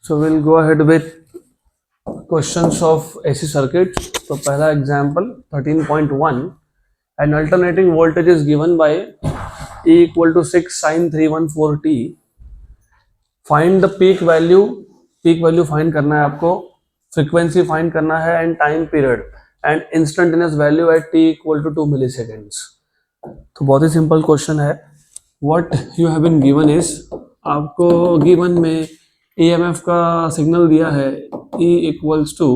So we'll go ahead with questions of AC circuits. तो पहला example 13.1, an alternating voltage is given by E equal to 6 sin 314t. Find the peak value. peak value find करना है आपको, frequency find करना है and time period and instantaneous value at t equal to 2 milliseconds. तो बहुत ही simple question है. What you have been given is, आपको given में EMF का सिग्नल दिया है E equals to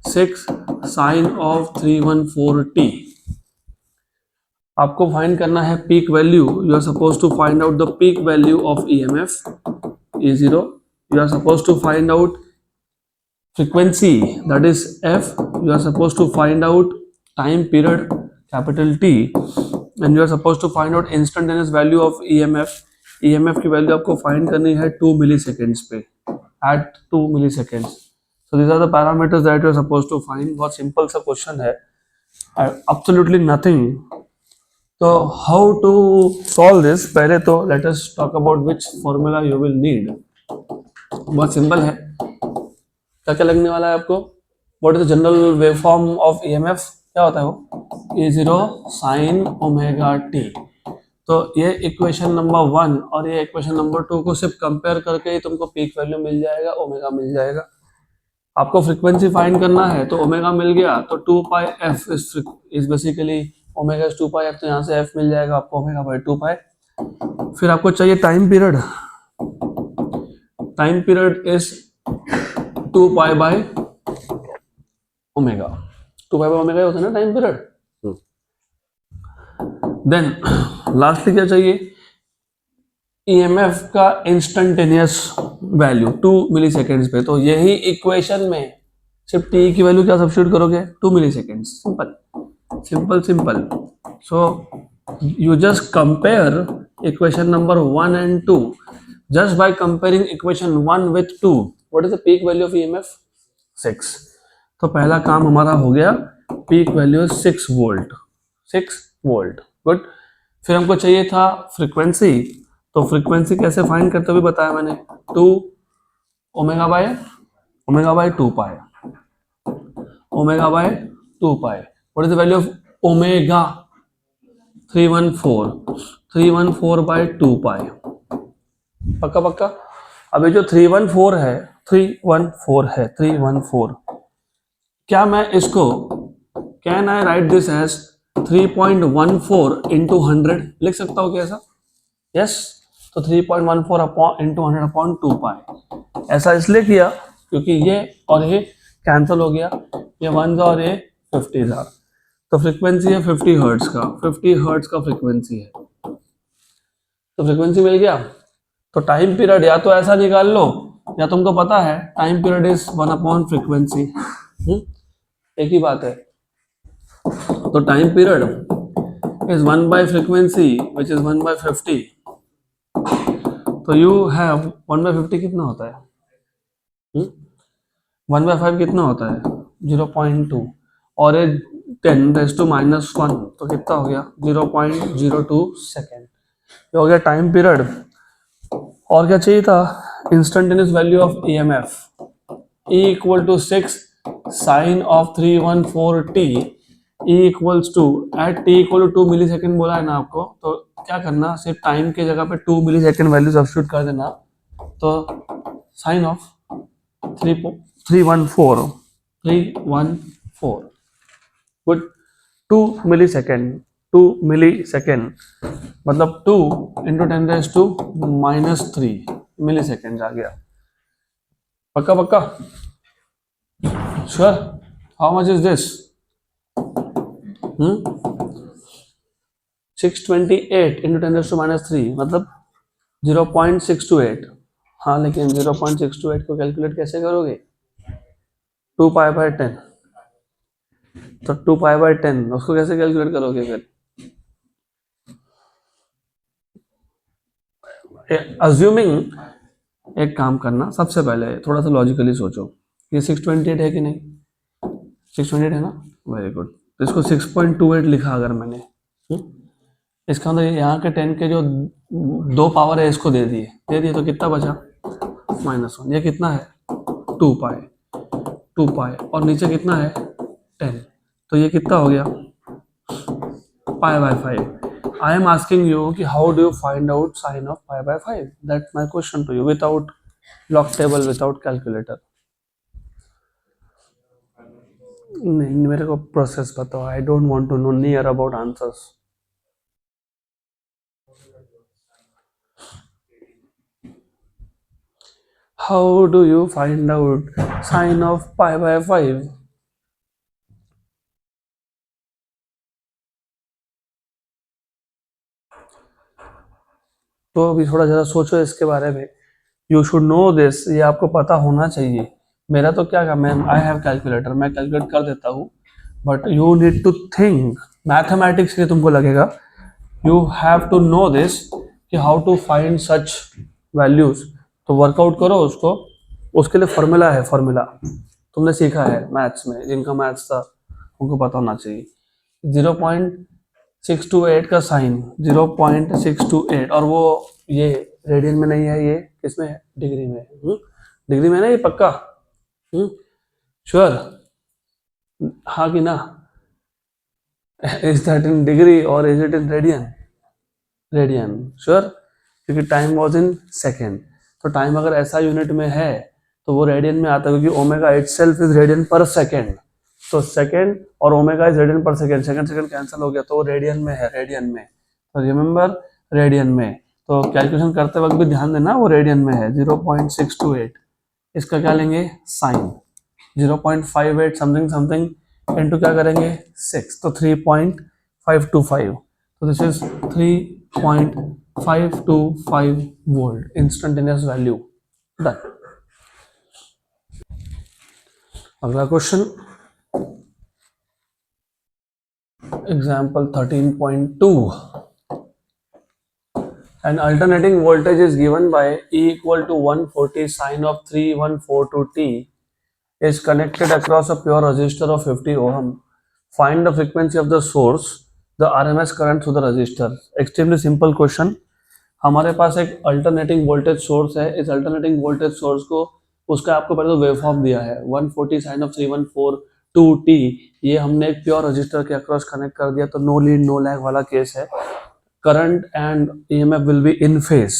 6 sin of 314t. आपको फाइंड करना है peak value. You are suppose to find out the peak value of EMF E0. You are suppose to find out frequency, that is F. You are supposed to find out time period, capital T, and you are supposed to find out instantaneous value of EMF. EMF की value आपको find करनी है 2 milliseconds पे, at 2 milliseconds. So these are the parameters that you are supposed to find. बहुत simple सा question है, absolutely nothing. So how to solve this? पहले तो let us talk about which formula you will need. बहुत simple है. क्या क्या लगने वाला है आपको? What is the general waveform of EMF? क्या होता है वो? E0 sin omega t. तो ये इक्वेशन नंबर 1 और ये इक्वेशन नंबर 2 को सिर्फ कंपेयर करके ही तुमको पीक वैल्यू मिल जाएगा, ओमेगा मिल जाएगा. आपको फ्रीक्वेंसी फाइंड करना है तो ओमेगा मिल गया, तो 2 पाई f is basically omega is 2 pi f, तो यहाँ से f मिल जाएगा आपको ओमेगा बाई 2 पाई. फिर आपको चाहिए time period. Time period is 2 pi by omega. 2 pi by omega होता है ना टाइम पीरियड. देन लास्टली क्या चाहिए? EMF का इंस्टेंटेनियस वैल्यू 2 मिलीसेकेंड्स पे. तो यही इक्वेशन में सिर्फ t की वैल्यू क्या सब्स्टिट्यूट करोगे? 2 milliseconds. Simple simple simple. So you just compare equation number 1 and 2. Just by comparing equation 1 with 2, what is the peak value of EMF? 6. तो पहला काम हमारा हो गया. Peak value 6 volt. 6 volt. Good. फिर हमको चाहिए था फ्रीक्वेंसी. तो फ्रीक्वेंसी कैसे फाइंड करते हुए बताया मैंने. 2 omega by 2 pi. Omega by 2 pi. What is the value of omega? 314 by 2 pi. पक्का पक्का. अब ये जो 314 है, 314 क्या मैं इसको, can I write this as 3.14 into 100 लिख सकता हूँ क्या ऐसा? यस. तो 3.14 इंटू 100 अपॉन 2 पाई. ऐसा इसलिए किया क्योंकि ये और ये कैंसिल हो गया, ये 1 था और ये 50 था. तो फ्रीक्वेंसी है 50 हर्ट्ज का. 50 हर्ट्ज का फ्रीक्वेंसी है. तो फ्रीक्वेंसी मिल गया. तो टाइम पीरियड या तो ऐसा निकाल लो, या तुमको पता है time period is 1 upon frequency. एक ही बात है. तो time period is 1 by frequency which is 1 by 50. तो यू हैव 1 बाय 50 कितना होता है? 1 बाय 5 कितना होता है? 0.2. और ये 10⁻⁻1 तो कितना हो गया? 0.02 सेकेंड. ये हो गया टाइम पीरियड. और क्या चाहिए था? Instantaneous value of EMF. E equal to 6 sine of 314t. E equals to at t equal to 2 millisecond बोला है ना आपको. तो क्या करना, सिर्फ टाइम की जगह पे 2 मिलीसेकेंड वैल्यू सब्स्टिट्यूट कर देना. तो साइन ऑफ 314 गुड. 2 मिलीसेकेंड मतलब 2 इंटू 10⁻³ मिलीसेकेंड आ गया. पक्का पक्का. Sure. How much is this? 628 into 10⁻³ मतलब 0.628. हाँ, लेकिन 0.628 को कैलकुलेट कैसे करोगे? 2 पाई बाय 10. तो 2 पाई बाय 10 उसको कैसे कैलकुलेट करोगे फिर? अज्यूमिंग, एक काम करना, सबसे पहले थोड़ा सा लॉजिकली सोचो. ये 628 है कि नहीं? 628 है ना? Very good. तो इसको 6.28 लिखा अगर मैंने, इसका मतलब यहाँ के 10 के जो 2 पावर है इसको दे दिए तो कितना बचा? ऑफ -1, ये कितना है 2 पाई, 2 पाई, और नीचे कितना है 10, तो ये कितना हो गया π/5. I am asking you कि how do you find out sin of π/5? That's my question to you without log table, without calculator. नहीं, मेरे को प्रोसेस बताओ. I don't want to know near about answers. How do you find out sin of π/5? तो अभी थोड़ा ज़रा सोचो इसके बारे में. यू शुड नो दिस, ये आपको पता होना चाहिए. मेरा तो क्या काम है, आई हैव कैलकुलेटर, मैं कैलकुलेट कर देता हूँ, but you need to think. Mathematics के तुमको लगेगा, you have to know this कि how to find such values. तो वर्कआउट करो उसको, उसके लिए फॉर्मूला है. फॉर्मूला तुमने सीखा है मैथ्स में, जिनका मैथ्स था उनको पता होना चाहिए. 0.628 का साइन 0.628, और वो ये रेडियन में नहीं है, ये किसमें है, डिग्री में है. डिग्री में ना ये पक्का, श्योर, हाँ कि ना. इज दैट इन डिग्री और is it in radian? Radian, sure, क्योंकि टाइम वाज इन सेकेंड. तो टाइम अगर ऐसा यूनिट में है तो वो रेडियन में आता है, क्योंकि ओमेगा इटसेल्फ इज रेडियन पर सेकेंड. तो सेकेंड और ओमेगा इज रेडियन पर सेकेंड, सेकेंड सेकेंड कैंसिल हो गया, तो वो रेडियन में है, रेडियन में. तो रिमेंबर, रेडियन में. तो कैलकुलेशन करते वक्त भी ध्यान देना वो रेडियन में है. 0.628, इसका क्या लेंगे साइन. 0.58 समथिंग समथिंग इनटू क्या करेंगे 6, तो 3.525. तो this is 3.525 volt, instantaneous value. Done. अगला question, example 13.2. An alternating voltage is given by E equal to 140 sine of 3142t is connected across a pure resistor of 50 ohm. Find the frequency of the source, the RMS current through the resistor. Extremely simple question. हमारे पास एक alternating voltage source है. इस alternating voltage source को, उसका आपको पहले तो waveform दिया है 140 साइन ऑफ 3142t. ये हमने एक प्योर रजिस्टर के अक्रॉस कनेक्ट कर दिया, तो नो लीड नो लैग वाला केस है. Current and EMF will be in phase.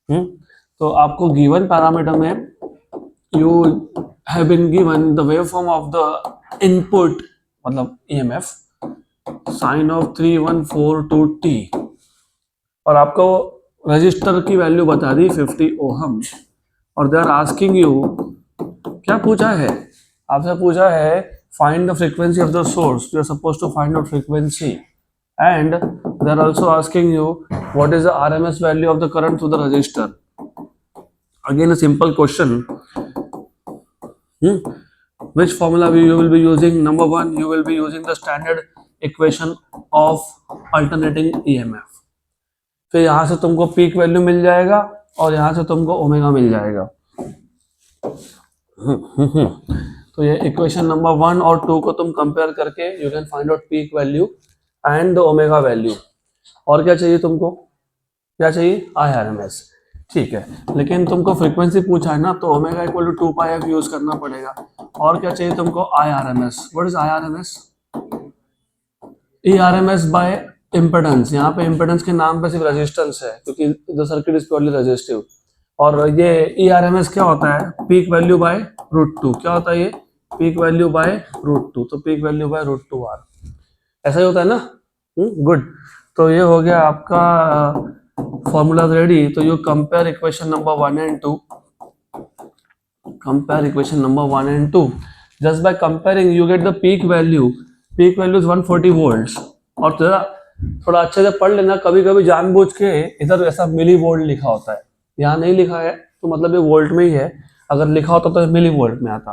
तो आपको गिवन पैरामीटर में you have been given the waveform of the input, मतलब ईएमएफ साइन ऑफ 3142t, और आपको रजिस्टर की वैल्यू बता दी 50 ओहम. और दे आर आस्किंग यू, क्या पूछा है आपसे, पूछा है find the frequency of the source. You are suppose to find out frequency, and they are also asking you what is the RMS value of the current through the resistor. Again a simple question. Which formula you will be using? Number one, you will be using the standard equation of alternating EMF. फिर यहाँ से तुमको peak value मिल जाएगा और यहाँ से तुमको omega मिल जाएगा. तो ये इक्वेशन नंबर 1 और 2 को तुम कंपेयर करके you can find out peak value and the omega value. और क्या चाहिए तुमको, क्या चाहिए IRMS. ठीक है, लेकिन तुमको फ्रीक्वेंसी पूछा है ना, तो omega equal to 2πf use करना पड़ेगा. और क्या चाहिए तुमको IRMS. What is IRMS? ERMS by impedance. यहाँ पे इम्पेडेंस के नाम पे सिर्फ रेजिस्टेंस है, क्योंकि the circuit is purely resistive. और ये ERMS क्या होता है, पीक वैल्यू बाय √2. क्या होता है ये, पीक वैल्यू बाय √2. तो पीक वैल्यू बाय √2R, ऐसा ही होता है ना. गुड. तो ये हो गया आपका फॉर्मूला रेडी. तो you compare equation number 1 and 2. Compare equation number 1 and 2. Just by comparing you get the peak value. Peak value is 140 volts. और थोड़ा अच्छे से पढ़ लेना, कभी कभी जानबूझ के इधर ऐसा मिली वोल्ट लिखा होता है, यहाँ नहीं लिखा है तो मतलब ये वोल्ट में ही है. अगर लिखा होता तो मिली वोल्ट में आता.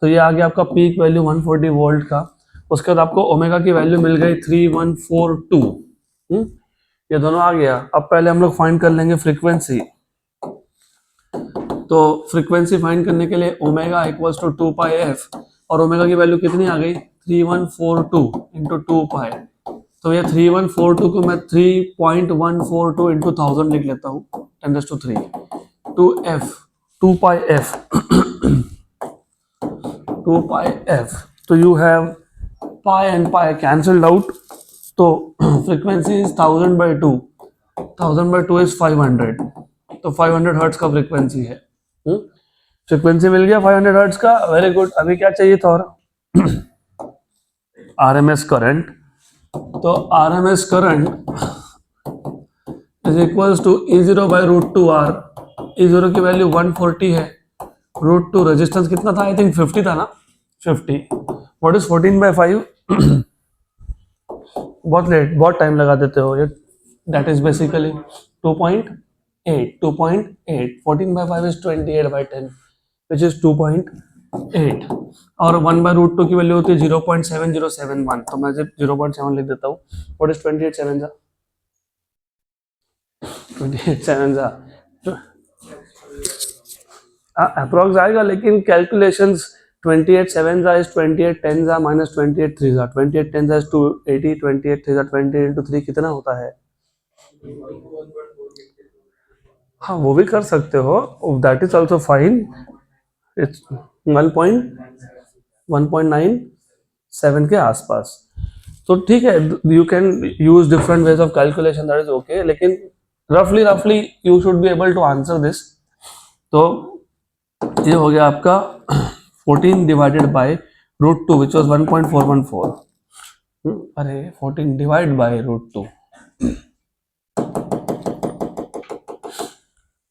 तो ये आ गया आपका पीक वैल्यू 140 वोल्ट का. उसके बाद आपको ओमेगा की वैल्यू मिल गई 3142. ये दोनों आ गया. अब पहले हम लोग फाइंड कर लेंगे फ्रीक्वेंसी. तो फ्रीक्वेंसी फाइंड करने के लिए ओमेगा इक्वल्स टू 2πf, और ओमेगा की वैल्यू कितनी आ गई 3142 इंटू 2π. तो ये 3142 को मैं 3.142 इंटू 1000 लिख लेता हूँ 10⁻³ 2f 2 pi f 2 pi f, तो you have pi and pi cancelled out, तो frequency is 1000/2, 1000/2 is 500, तो 500 हर्ट्ज का फ्रीक्वेंसी है। फ्रीक्वेंसी मिल गया 500 हर्ट्ज का, वेरी गुड। अभी क्या चाहिए था और RMS करंट, तो RMS current is equals to E0/√2R। E0 की वैल्यू 140 है, √2 रेजिस्टेंस कितना था, आई थिंक 50 था ना, 50। What is 14/5? बहुत लेट, बहुत टाइम लगा देते हो ये। That is basically 2.8, 14/5 is 28/10 which is 2.8, और 1/√2 की वैल्यू होती है 0.7071, तो मैं सिर्फ 0.7 लिख देता हूँ। व्हाट इज 28/7 जा 28/7 जा अप्रोक्स आएगा, लेकिन कैलकुलेशंस 28/7 जा इज 28/10 जा माइनस 28/3 जा, 28/10 जा इज 280, 28/3 जा 20 into 3 कितना होता है? हाँ वो भी कर सकते हो, that is also fine. It's 1.97 के आसपास, तो ठीक है, you can use different ways of calculation, that is okay, लेकिन रफली you should be able to answer this. तो ये हो गया आपका 14/√2 विच वॉज 1.414। अरे 14/√2,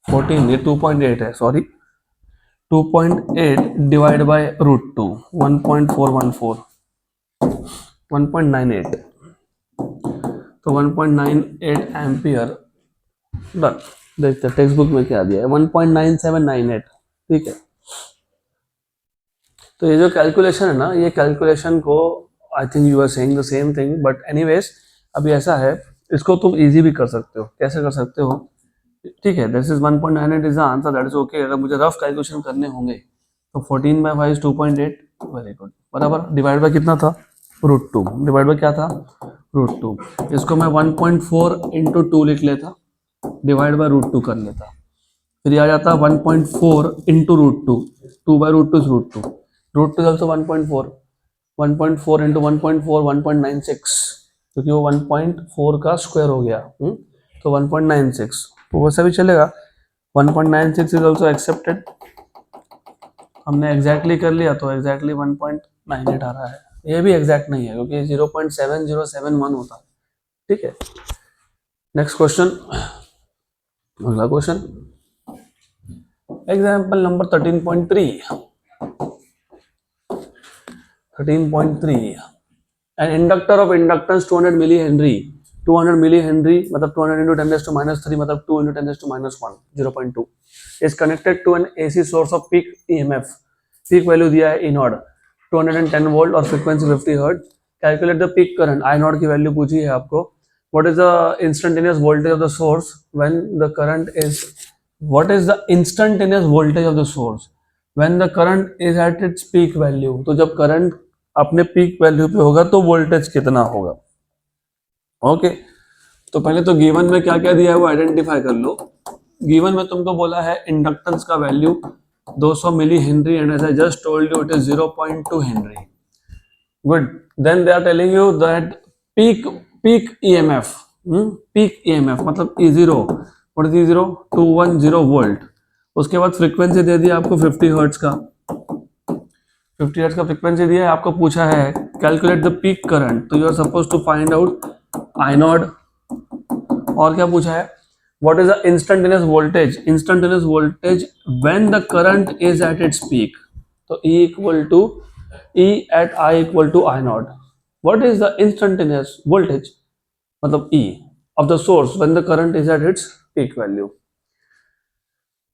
14 ये 2.8 है, सॉरी 2.8/√2 1.414 1.98, तो 1.98 एम्पियर। डन, देखते टेक्स्ट बुक में क्या दिया है, 1.9798, ठीक है। तो ये जो कैलकुलेशन है ना, ये कैलकुलेशन को I think you are saying the same thing, but anyways अभी ऐसा है, इसको तुम इजी भी कर सकते हो। कैसे कर सकते हो? ठीक है, this is 1.98 is the answer, that is okay. अगर मुझे रफ कैलकुलेशन करने होंगे तो 14/5 इज 2.8, वेरी गुड, बराबर डिवाइड बाय कितना था, √2, डिवाइड बाय क्या था, √2। इसको मैं 1.4 into 2 लिख लेता, डिवाइड बाय √2 कर लेता, फिर ये आ जाता 1.4 into √2, 2/√2 is √2, √2 is also 1.4, 1.4 into 1.4 1.96, क्योंकि वो 1.4 का स्क्वायर हो गया, तो 1.96, तो वैसा भी चलेगा। 1.96 इज ऑल्सो एक्सेप्टेड, हमने एग्जैक्टली कर लिया तो एग्जैक्टली 1.98 आ रहा है। ये भी एग्जैक्ट नहीं है क्योंकि 0.7071 होता है, ठीक है। नेक्स्ट क्वेश्चन, अगला question, example number 13.3। 13.3, an inductor of inductance 200 millihenry, 200 millihenry मतलब 200 into 10⁻³ मतलब 2 into 10⁻⁻1 0.2 is connected to an AC source of peak EMF, peak value दिया है E0 210 volt और frequency 50 hertz। Calculate the peak current, I0 की value पूछी है आपको। What is the instantaneous voltage of the source when the current is, what is the instantaneous voltage of the source when the current is at its peak value, तो जब current अपने peak value पे होगा तो voltage कितना होगा। Okay, तो पहले तो गिवन में क्या क्या दिया है वो आइडेंटिफाई कर लो। गिवन में तुमको बोला है इंडक्टेंस का value 200 milli henry and as I just told you it is 0.2 henry. Good, then they are telling you that peak EMF, peak EMF मतलब E0, what is E0, 210 volt. उसके बाद frequency दे दिया आपको 50 हर्ट्ज का, 50 hertz का frequency दिया है, आपको पूछा है कैलकुलेट द पीक करंट, तो you are suppose to find out I0। और क्या पूछा है, what is the instantaneous voltage, instantaneous voltage when the current is at its peak, तो E equal to E at I equal to I0। What is the instantaneous voltage मतलब E of the source when the current is at its peak value.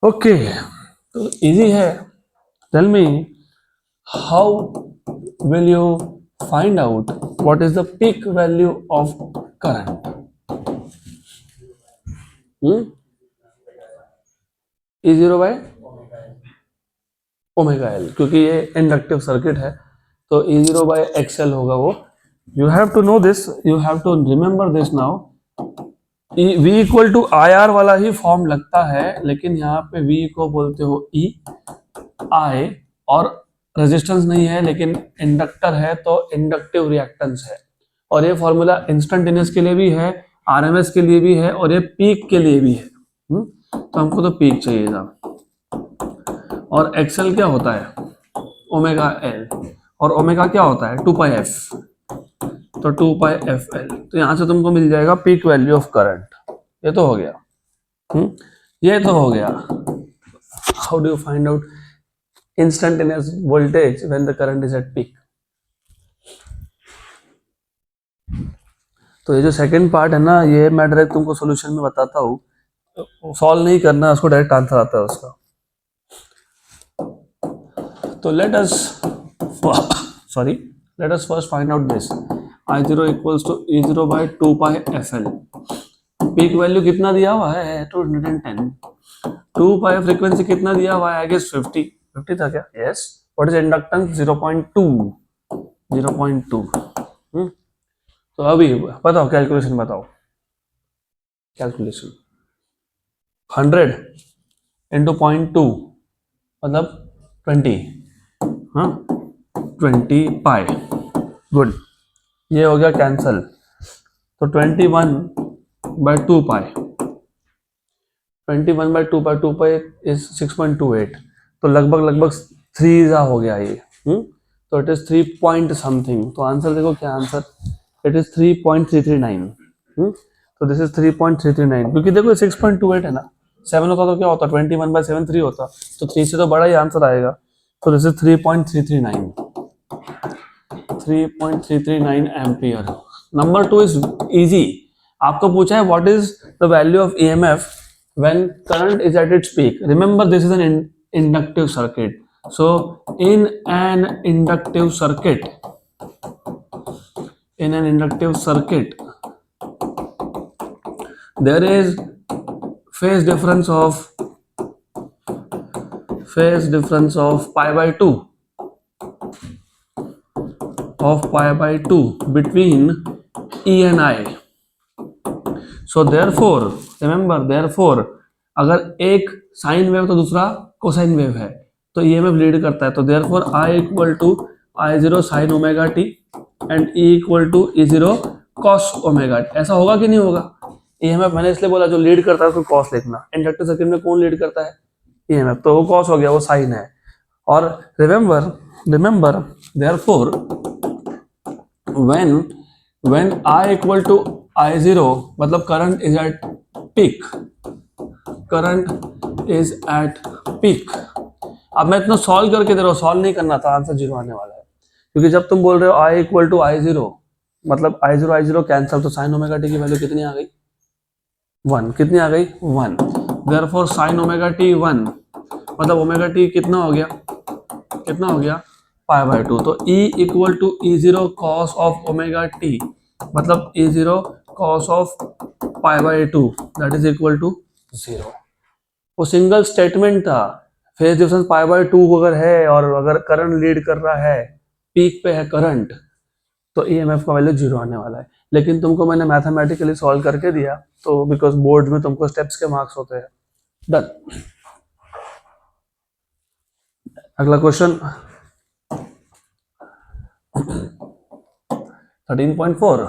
Okay, तो easy है। Tell me how will you find out what is the peak value of current? E0 by omega L, क्योंकि ये inductive circuit है तो E0 by XL होगा वो। You have to know this, you have to remember this now V equal to I R वाला ही form लगता है, लेकिन यहाँ पे V को बोलते हो E, I, और रेजिस्टेंस नहीं है लेकिन इंडक्टर है तो इंडक्टिव रिएक्टेंस है। और ये फॉर्मूला इंस्टेंटेनियस के लिए भी है, आरएमएस के लिए भी है, और ये पीक के लिए भी है। तो हमको तो पीक चाहिए था। और एक्सएल क्या होता है? ओमेगा एल, और ओमेगा क्या होता है? 2 पाई एफ, तो 2 पाई एफ एल। तो यहां से तुमको मिल जाएगा पीक वैल्यू ऑफ करंट। ये तो हो गया। ये तो हो गया। How do you find out instantaneous voltage when the current is at peak? तो ये जो सेकंड पार्ट है ना, ये मैं डायरेक्ट तुमको सॉल्यूशन में बताता हूँ, सॉल्व नहीं करना, उसको डायरेक्ट आंसर आता है उसका। तो let us first find out this I0 equals to E0 by 2 pi FL। Peak value कितना दिया हुआ है? 210। 2 पाई फ्रीक्वेंसी कितना दिया हुआ है? आई गेस 50 था क्या? यस। What is inductance? 0.2। तो अभी बताओ, कैलकुलेशन बताओ। कैलकुलेशन 100 इंटू 0.2 मतलब 20, हाँ 20 पाई। गुड, ये हो गया कैंसल। तो 21 by 2 pi, 21 by 2 pi, 2 pi is 6.28, तो लगभग 3 हो गया ये। तो इट इज 3 पॉइंट समथिंग। तो आंसर देखो क्या आंसर, इट इज 3.339। तो दिस इज 3.339, क्योंकि देखो 6.28 है ना, 7 होता तो क्या होता? 21 बाय 7 3 होता, तो 3 से तो बड़ा ही आंसर आएगा। तो this is 3.339 ampere. Number 2 is easy. आपको पूछा है what is the value of EMF when current is at its peak. Remember this is an inductive circuit. So in an inductive circuit, there is phase difference of pi by 2 between E and I. So therefore अगर एक sine wave तो दूसरा cosine wave है, तो EMF lead करता है। तो therefore I equal to I0 sine omega t and E equal to E0 cos omega t. ऐसा होगा कि नहीं होगा? ईएमएफ मैंने इसलिए बोला जो लीड करता है उसको कॉस लिखना। इंडक्टर सर्किट में कौन लीड करता है? ईएमएफ, तो वो कॉस हो गया, वो साइन है। और remember therefore when I equal to I0 मतलब करंट इज एट पीक। अब मैं इतना सॉल्व करके दे रहा हूँ, सॉल्व नहीं करना था, आंसर 0 आने वाला है। क्योंकि जब तुम बोल रहे हो I इक्वल टू I0 मतलब I0 कैंसल, तो साइन ओमेगा टी की वैल्यू कितनी आ गई? 1। कितनी आ गई? 1। देयरफॉर साइन ओमेगा टी 1 मतलब ओमेगा टी कितना हो गया पाई बाय 2। तो E equal to E0 cos of omega t मतलब E0 cos of pi by 2 that is equal to 0। वो सिंगल स्टेटमेंट था। फेज डिफरेंस पाई बाय 2 अगर है और अगर करंट लीड कर रहा है, पीक पे है करंट, तो ईएमएफ का वैल्यू 0 आने वाला है। लेकिन तुमको मैंने मैथमेटिकली सॉल्व करके दिया, तो बिकॉज बोर्ड में तुमको स्टेप्स के मार्क्स होते हैं। डन। अगला question 13.4।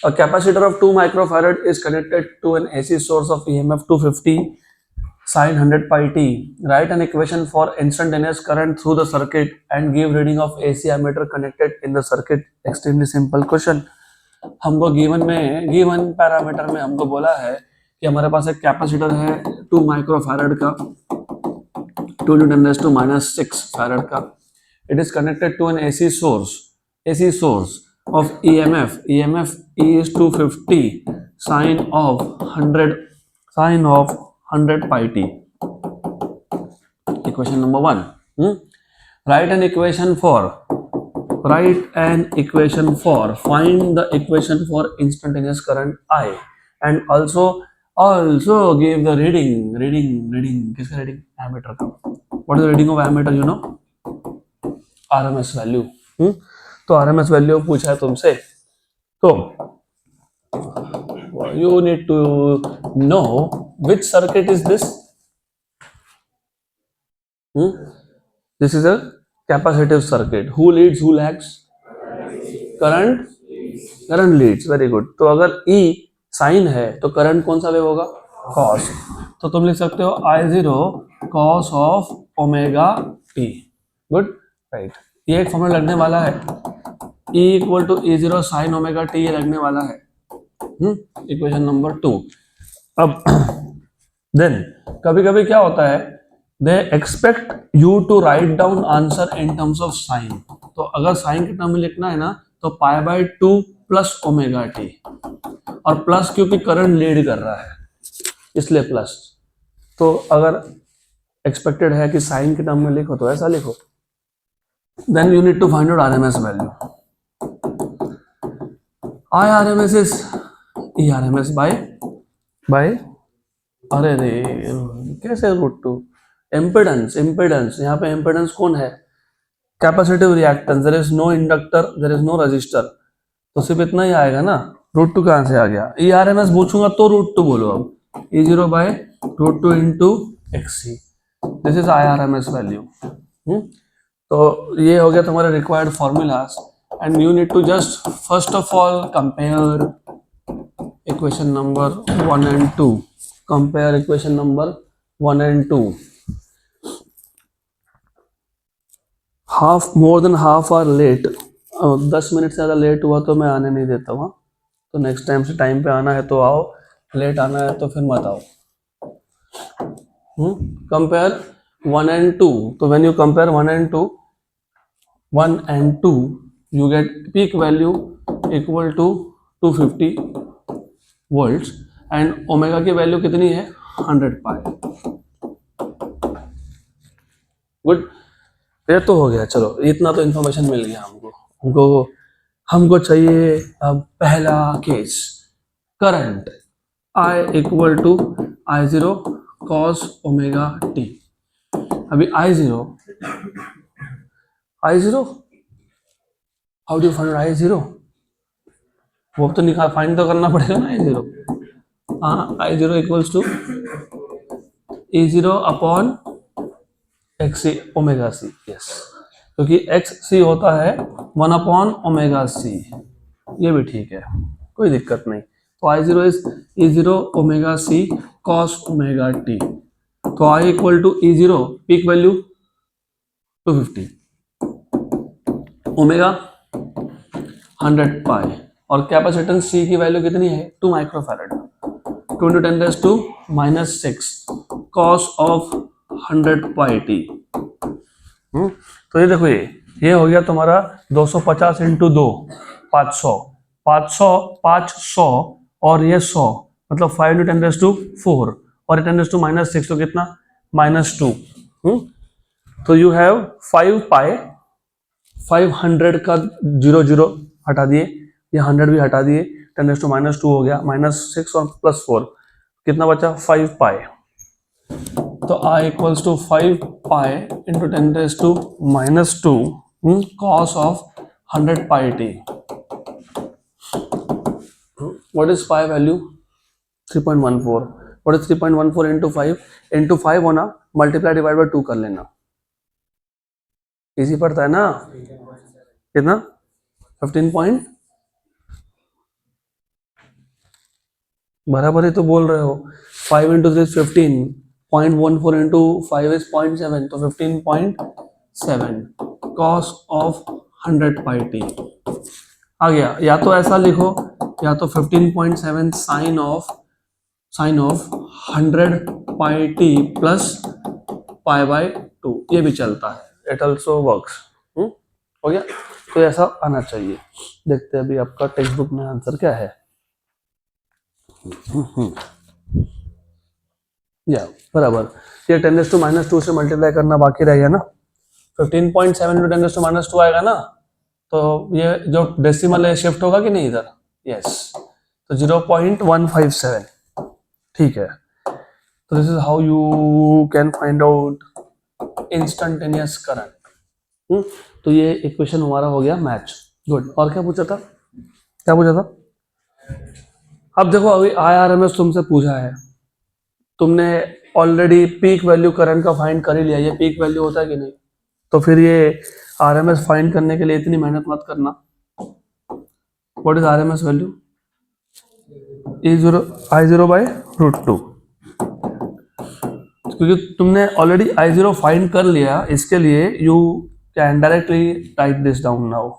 A capacitor of 2 microfarad is connected to an AC source of EMF 250 sin 100 pi t. Write an equation for instantaneous current through the circuit and give reading of AC ammeter connected in the circuit. Extremely simple question. हमको given parameter में हमको बोला है कि हमारे पास एक capacitor है 2 microfarad का, 2 × 10⁻⁶ फैरड का। It is connected to an AC source of EMF is 250 sin of 100 pi t. Equation number 1. Write an equation for find the equation for instantaneous current I and also give the reading किसका reading? Ammeter का। What is the reading of ammeter? You know, RMS value। तो RMS value पूछा है तुमसे, तो you need to know which circuit is this. This is a capacitive circuit. Who leads, who lags? Current, current Leeds. Very good. तो अगर E sign है तो current कौन सा वेव होगा? कॉस. तो तुम लिख सकते हो I0 cos of omega t. Good, right. ये एक फॉर्मूला लगने वाला है. E equal to E0 sine omega t, ये लगने वाला है. Equation number 2. अब देन कभी कभी क्या होता है, they expect you to write down answer in terms of sine. तो अगर साइन के टर्म में लिखना है ना तो पाई बाय 2 प्लस ओमेगा टी. और प्लस क्योंकि करंट लीड कर रहा है इसलिए प्लस. तो अगर एक्सपेक्टेड है कि साइन के टर्म में लिखो तो ऐसा लिखो. Then you need to find out RMS value. I RMS is E RMS by अरे रे कैसे √2. इम्पीडेंस, इम्पीडेंस यहाँ पे इम्पीडेंस कौन है? Capacitive reactance. There is no inductor, there is no resistor. तो सिर्फ इतना ही आएगा ना. √2 कहाँ से आ गया? ई आरएमएस पूछूंगा तो √2 बोलो. अब E0 by √2 into XC. This is I RMS value. तो ये हो गया तुम्हारे required formulas. And you need to just first of all compare equation number 1 and 2. Compare equation number 1 and 2. More than half hour late. 10 minute से ज़्यादा late हुआ तो मैं आने नहीं देता हूँ. तो नेक्स्ट टाइम से टाइम पे आना है तो आओ, लेट आना है तो फिर मत आओ. Compare 1 and 2. तो when you compare 1 and 2 you get peak value equal to 250 volts and omega की वैल्यू कितनी है? 100 पाई. गुड. ये तो हो गया. चलो इतना तो इन्फॉर्मेशन मिल गया हमको चाहिए अब पहला case. Current I equal to I0 cos omega t. अभी I0 how do find I0? वो तो निकाल, फाइंड तो करना पड़ेगा ना I0. हाँ, I0 equals to E0 upon XC omega C. Yes, क्योंकि XC होता है 1 अपॉन ओमेगा सी. ये भी ठीक है, कोई दिक्कत नहीं. तो I0 is E0 omega C cos omega t. तो I equal to E0 peak value 250, omega 100 pi, और कैपेसिटेंस C की वैल्यू कितनी है? 2 microfarad. 2 × 10⁻⁻⁶ cos of 100 pi t. तो ये देखो, ये हो गया तुम्हारा 250 × 2 500 500 और ये 100, मतलब 5 × 10⁴ और 10⁻⁻⁶, तो कितना? -2. तो यू हैव 5 पाई. 500 का 0 हटा दिए, ये 100 भी हटा दिए, 10⁻⁻2 हो गया, -6 और +4, कितना बचा? 5 पाई. तो I equals to 5 pi into 10⁻⁻2 cos of 100 pi t. What is pi value? 3.14. What is 3.14 into 5? Into 5 होना, मल्टीप्लाई डिवाइड बाय 2 कर लेना. इजी पड़ता है ना. कितना? 15 पॉइंट. बराबर ही तो बोल रहे हो. 5 × 3 is 15. 0.14 into 5 is 0.7, तो 15.7 cos of 100 pi t आ गया. या तो ऐसा लिखो, या तो 15.7 sine of 100 pi t plus pi by 2, ये भी चलता है. It also works. हो गया. तो ऐसा आना चाहिए. देखते हैं अभी आपका टेक्स्ट बुक में आंसर क्या है. या बराबर, ये 10⁻² से मल्टीप्लाई करना बाकी रह गया ना. 15.7 × 10⁻² आएगा ना, तो ये जो डेसिमल है शिफ्ट होगा कि नहीं इधर? यस. तो 0.157. ठीक है. तो this is how you can find out instantaneous current. तो ये इक्वेशन हमारा हो गया मैच. गुड. और क्या पूछा था? अब देखो अभी IRMS तुमसे पूछा है, तुमने ऑलरेडी पीक वैल्यू करंट का फाइंड कर ही लिया, ये पीक वैल्यू होता है कि नहीं, तो फिर ये RMS फाइंड करने के लिए इतनी मेहनत मत करना। What is RMS value? I0 by √2, क्योंकि तुमने ऑलरेडी I0 फाइंड कर लिया, इसके लिए you can directly right this down now.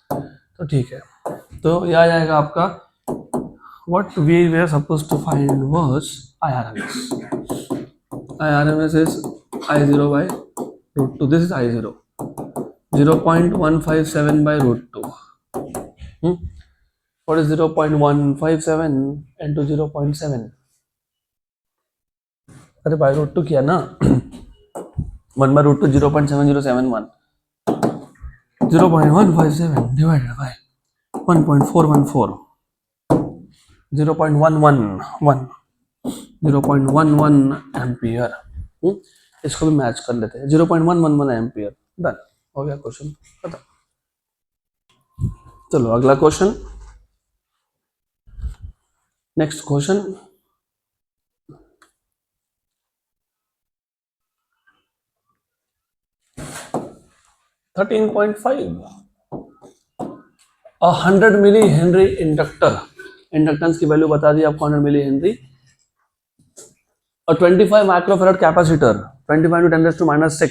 तो ठीक है, तो यह आ जाएगा आपका what we were supposed to find was IRMS. IRMS is I0 by √2. This is I0, 0.157 by √2. What is 0.157 into 0.7? अरे by √2 किया ना, 1 by √2 0.7071, 0.157 divided by 1.414, 0.111, 0.11 एम्पियर। इसको भी मैच कर लेते हैं, 0.111 एम्पियर। डन, हो गया क्वेश्चन खत्म। चलो अगला question, next question. Thirteen 100 milli henry inductor, inductance की वैल्यू बता दी आपको 100 मिली हेनरी, और 25 microfarad capacitor 25 × 10⁻⁶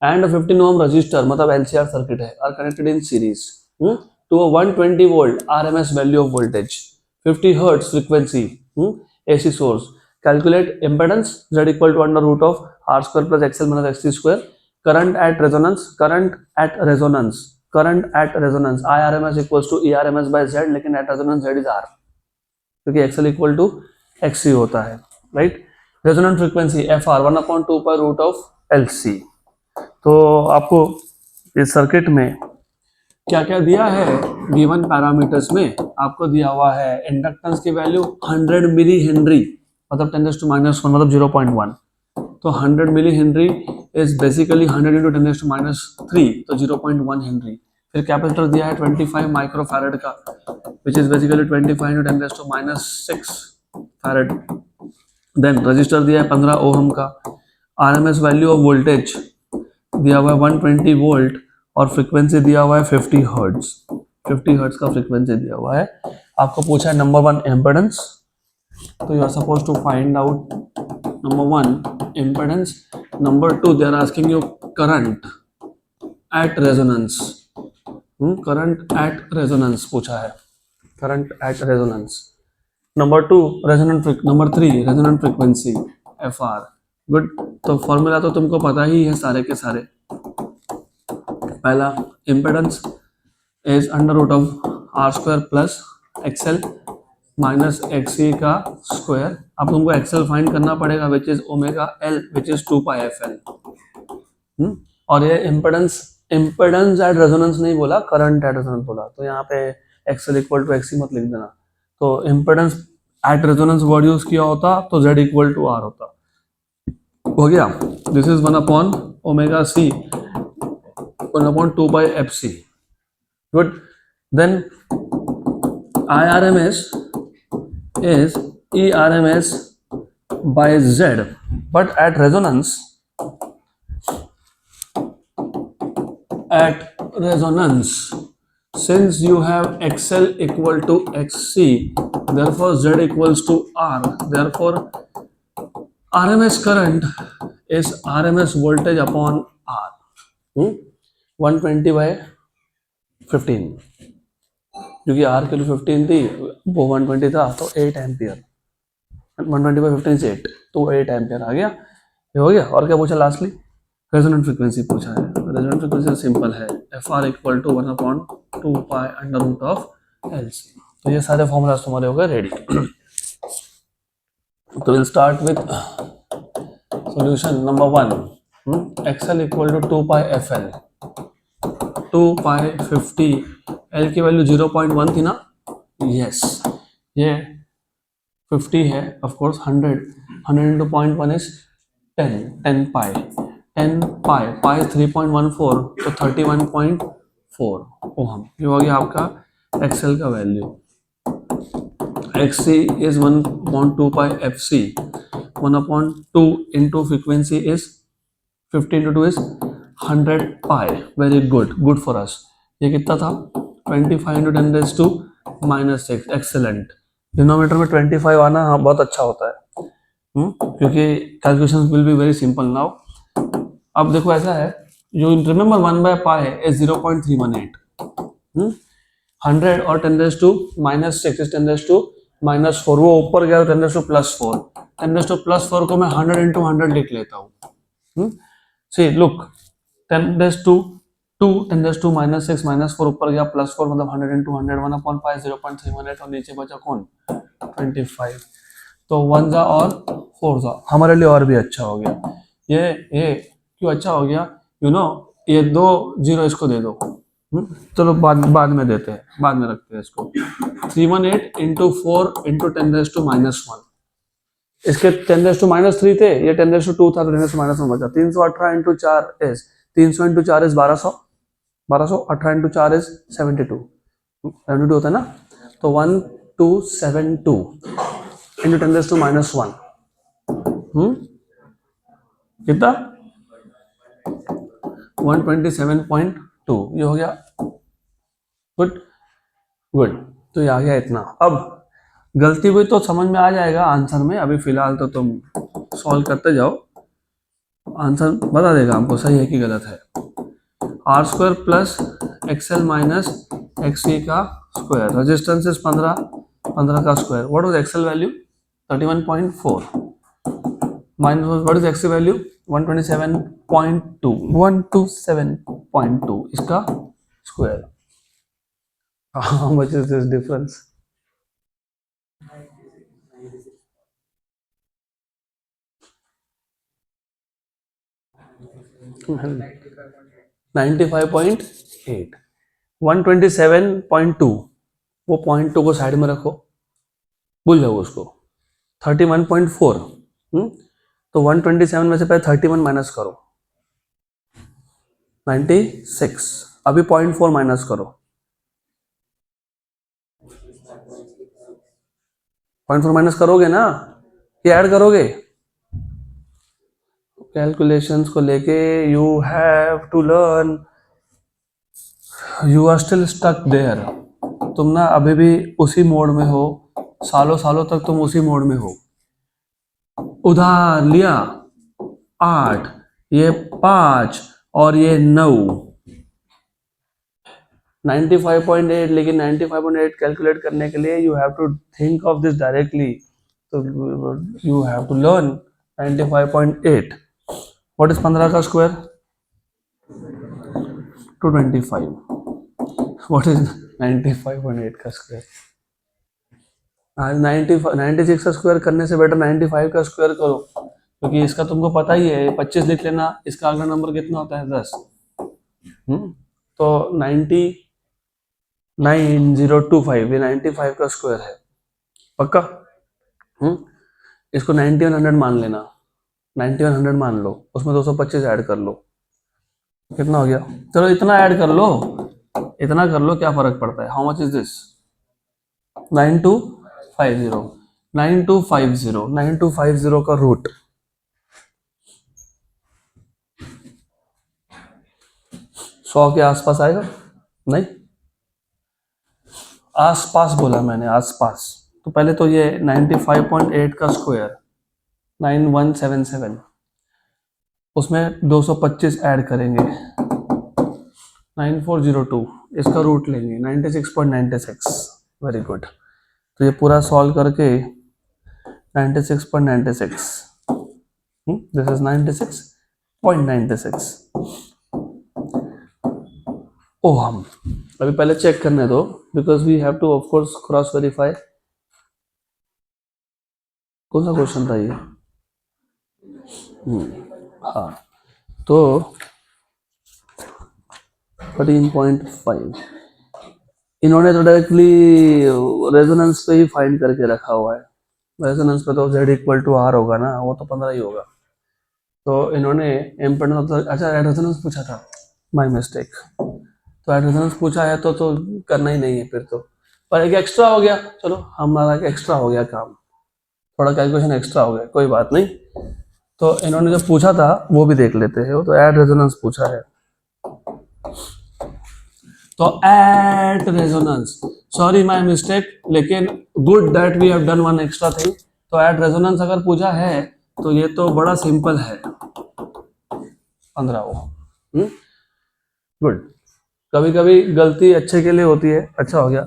and 15 ohm resistor, मतलब LCR सर्किट है, are connected in series to a 120 volt RMS value of voltage, 50 hertz frequency, AC source. Calculate impedance Z = √R² + XL - XC², current at resonance, current at resonance, current at resonance, IRMS = ERMS by Z, लेकिन at resonance Z is R, क्योंकि XL = XC होता है, right. Resonant frequency FR 1/2π√LC। तो आपको इस circuit में क्या क्या दिया है, गिवन पैरामीटर्स में आपको दिया हुआ है इंडक्टेंस की वैल्यू 100 मिली हेनरी, मतलब 10⁻⁻1, मतलब 0.1, तो 100 मिली हेनरी इज बेसिकली 100 × 10⁻³ तो 0.1 हेनरी। फिर कैपेसिटर दिया है 25 माइक्रोफैरड का, which is basically 25 × 10⁻⁶ farad. Then resistor दिया है 15 ओहम का, RMS वैल्यू ऑफ वोल्टेज दिया हुआ है 120 वोल्ट, और फ्रीक्वेंसी दिया हुआ है 50 हर्ट्ज, 50 हर्ट्ज का फ्रीक्वेंसी दिया हुआ है। आपको पूछा है नंबर 1 इम्पेडेंस, तो you are suppose to find out number 1 impedance, number 2 they are asking you current at resonance, current at resonance पूछा है, current at resonance. Number 2 resonant, number 3 resonant frequency FR। Good, तो formula तो तुमको पता ही है सारे के सारे। पहला impedance is √R² + XL - XC का स्क्वायर। अब तुमको XL फाइंड करना पड़ेगा, which is ω/L, which is 2πfL। और ये इम्पेडेंस, इम्पेडेंस एट रेजोनेंस नहीं बोला, करंट एट रेजोनेंस बोला, तो यहाँ पे XL = XC मत लिख देना। तो impedance at resonance word use किया होता तो Z = R होता। हो गया, this is 1/ωc 1/2πfc। Good, then IRMS is ERMS by Z, but at resonance, since you have XL = XC, therefore Z = R, therefore RMS current is RMS voltage upon R, 120/15, क्योंकि R के लिए 15 थी, वो 120 था, तो 8 ampere, 120/15 से 8, तो 8 ampere आ गया। ये हो गया। और क्या पूछा लास्टली, रेजोनेंट फ्रीक्वेंसी पूछा है। रेजोनेंट फ्रीक्वेंसी सिंपल है, FR = 1/2π√LC। तो ये सारे फॉर्मूलाज तुम्हारे हो गए रेडी। तो will start with solution number 1। XL = 2πfL, 2π50, L की वैल्यू 0.1 थी ना, यस, ये 50 है, ऑफ कोर्स 100 × 0.1 इज 10 पाई, 10 पाई, पाई 3.14, तो 31.4 ओहम। ये हो गया आपका XL का value, XC is 1/2 pi FC. 1/2 into frequency is 50 into 2 is 100 pi. Very good, good for us. ये कितना था? 25 into 10 raised to -6. Excellent. Denominator में 25 आना हाँ बहुत अच्छा होता है, क्योंकि calculation will be very simple now. अब देखो ऐसा है, जो रिमेंबर 1/pi is 0.318. 100 और 10 raised to -6 is 10 raised to -4. वो ऊपर गया 10 raised to +4. 10 raised to +4 को मैं 100 into 100 लिख लेता हूँ. See, look, 10 raised to 2, 10 raised to -6 -4 ऊपर गया +4 मतलब 100 into 100. 1/pi 0.318 और नीचे बचा कौन? 25. तो 1 जा और 4 जा, हमारे लिए और भी अच्छा हो गया. ये क्यों अच्छा हो गया? ये 2 0 इसको दे दो. चलो बाद में देते हैं, बाद में रखते हैं इसको. 318 into 4 into 10 raised to -1. इसके 10 raised to -3 थे, ये 10 raised to 2 था तो 10 raised to -1 बचा. 318 into 4 is 300 into 4 is 1200. 18 into 4 is 72. 72 होता है ना, तो 1272 into 10 raised to -1. कितना? 127.2. ये हो गया. गुड. तो ये आ गया इतना. अब गलती हुई तो समझ में आ जाएगा आंसर में. अभी फिलहाल तो तुम सॉल्व करते जाओ, आंसर बता देगा हमको सही है कि गलत है. r² plus XL minus XC का स्क्वायर. रेजिस्टेंस इज 15 का square. What was XL value? 31.4 minus what is XC value? 127.2. 127.2 इसका square. How much is this difference? $95.8. 127.2. वो 0.2 को साइड में रखो, भूल जाओ उसको. 31.4. तो 127 में से पहले 31 माइनस करो, 96. अभी 0.4 माइनस करो, 0.4 माइनस करोगे ना, ये ऐड करोगे. कैलकुलेशंस को लेके you have to learn. You are still stuck there. तुम ना अभी भी उसी मोड में हो, सालों सालों तक तुम उसी मोड में हो. उधार लिया 8, ये 5 और ये 9. 95.8. लेकिन 95.8 कैलकुलेट करने के लिए you have to think of this directly. तो you have to learn 95.8. What is 15 का स्क्वायर? 225. व्हाट इज 95.8 का स्क्वायर? 96 का स्क्वायर करने से बेटर 95 का स्क्वायर करो, क्योंकि इसका तुमको पता ही है. 25 लिख लेना, इसका अगला नंबर कितना होता है? 10. तो 9025 ये 95 का स्क्वायर है पक्का. इसको 9100 मान लेना. 9100 मान लो, उसमें 225 ऐड कर लो. कितना हो गया? चलो इतना ऐड कर लो, इतना कर लो, क्या फर्क पड़ता है. How much is this? 9250. 9250 का रूट 100 के आसपास आएगा. नहीं, आसपास बोला मैंने, आसपास. तो पहले तो ये 95.8 का स्क्वायर 9177, उसमें 225 ऐड करेंगे 9402. इसका रूट लेंगे 96.96. Very good. तो ये पूरा सॉल्व करके 96.96. This is 96.96 ohm. अभी पहले चेक करने दो, because we have to of course cross verify. कौन सा क्वेश्चन था ये? हाँ, तो 13.5 इन्होंने तो डायरेक्टली रेजोनेंस पे ही फाइंड करके रखा हुआ है. रेजोनेंस पे तो Z इक्वल टू R होगा ना, वो तो 15 ही होगा. तो इन्होंने इम्पीडेंस, अच्छा रेजोनेंस पूछा था, माय मिस्टेक. तो रेजोनेंस पूछा है तो करना ही नहीं है फिर तो. पर एक एक्स्ट्रा हो गया, चलो हमारा एक एक्स्ट्रा हो गया काम, थोड़ा कैलकुलेशन एक्स्ट्रा हो गया, कोई बात नहीं। तो इन्होंने जो पूछा था वो भी देख लेते हैं, वो तो एट रेजोनेंस पूछा है। तो at resonance, sorry my mistake, लेकिन good that we have done one extra thing. तो एट रेजोनेंस अगर पूछा है तो ये तो बड़ा सिंपल है, 15 वो। गुड, कभी कभी गलती अच्छे के लिए होती है, अच्छा हो गया,